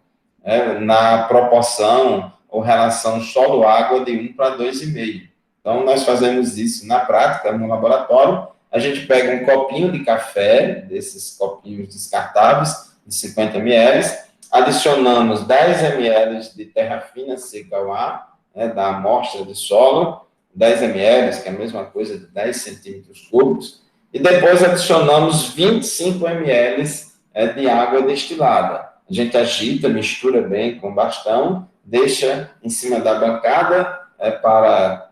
na proporção ou relação solo-água de 1 para 2,5. Então, nós fazemos isso na prática, no laboratório. A gente pega um copinho de café, desses copinhos descartáveis, de 50 ml, adicionamos 10 ml de terra fina seca ao ar, da amostra de solo, 10 ml, que é a mesma coisa de 10 centímetros cúbicos, e depois adicionamos 25 ml de água destilada. A gente agita, mistura bem com bastão, deixa em cima da bancada para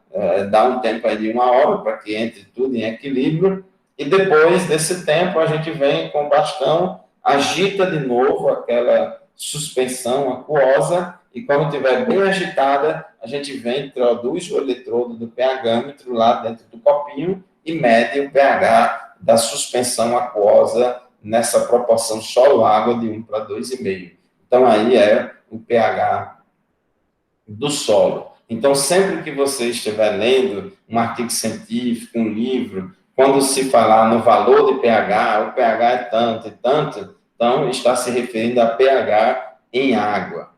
dar um tempo aí de 1 hora, para que entre tudo em equilíbrio, e depois desse tempo a gente vem com o bastão, agita de novo aquela suspensão aquosa, e quando estiver bem agitada, a gente vem, introduz o eletrodo do pHmetro lá dentro do copinho e mede o pH da suspensão aquosa nessa proporção solo-água de 1 para 2,5. Então, aí é o pH do solo. Então, sempre que você estiver lendo um artigo científico, um livro, quando se falar no valor de pH, o pH é tanto e tanto, então está se referindo a pH em água.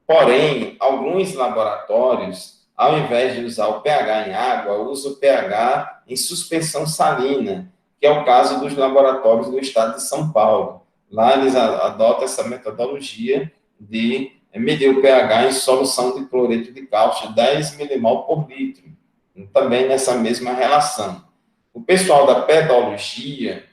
Porém, alguns laboratórios, ao invés de usar o pH em água, usam o pH em suspensão salina, que é o caso dos laboratórios do estado de São Paulo. Lá eles adotam essa metodologia de medir o pH em solução de cloreto de cálcio, 10 milimol por litro, também nessa mesma relação. O pessoal da pedologia,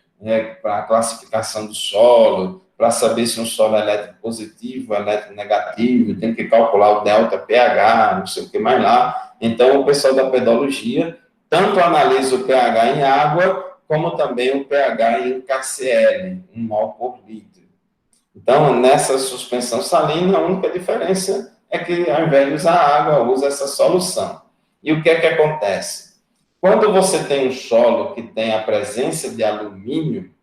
para a classificação do solo, para saber se um solo é elétrico positivo, elétrico negativo, tem que calcular o delta pH, não sei o que mais lá. Então, o pessoal da pedologia tanto analisa o pH em água, como também o pH em KCl, 1 mol por litro. Então, nessa suspensão salina, a única diferença é que, ao invés de usar água, usa essa solução. E o que é que acontece? Quando você tem um solo que tem a presença de alumínio,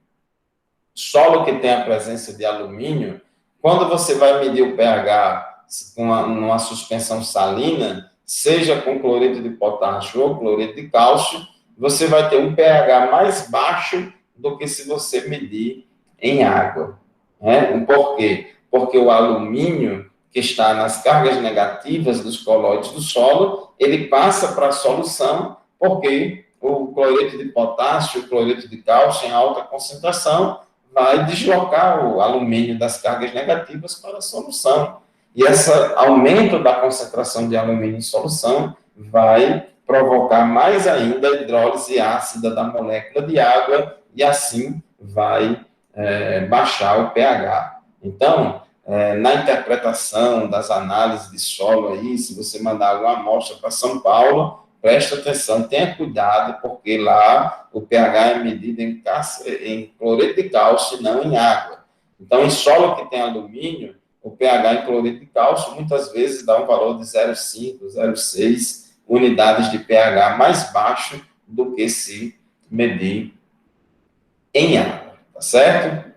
quando você vai medir o pH numa suspensão salina, seja com cloreto de potássio ou cloreto de cálcio, você vai ter um pH mais baixo do que se você medir em água. Por quê? Porque o alumínio, que está nas cargas negativas dos colóides do solo, ele passa para a solução, porque o cloreto de potássio, o cloreto de cálcio em alta concentração, vai deslocar o alumínio das cargas negativas para a solução. E esse aumento da concentração de alumínio em solução vai provocar mais ainda a hidrólise ácida da molécula de água e assim vai baixar o pH. Então, na interpretação das análises de solo aí, se você mandar alguma amostra para São Paulo, preste atenção, tenha cuidado, porque lá o pH é medido em cloreto de cálcio e não em água. Então, em solo que tem alumínio, o pH em cloreto de cálcio muitas vezes dá um valor de 0,5, 0,6 unidades de pH mais baixo do que se medir em água, tá certo?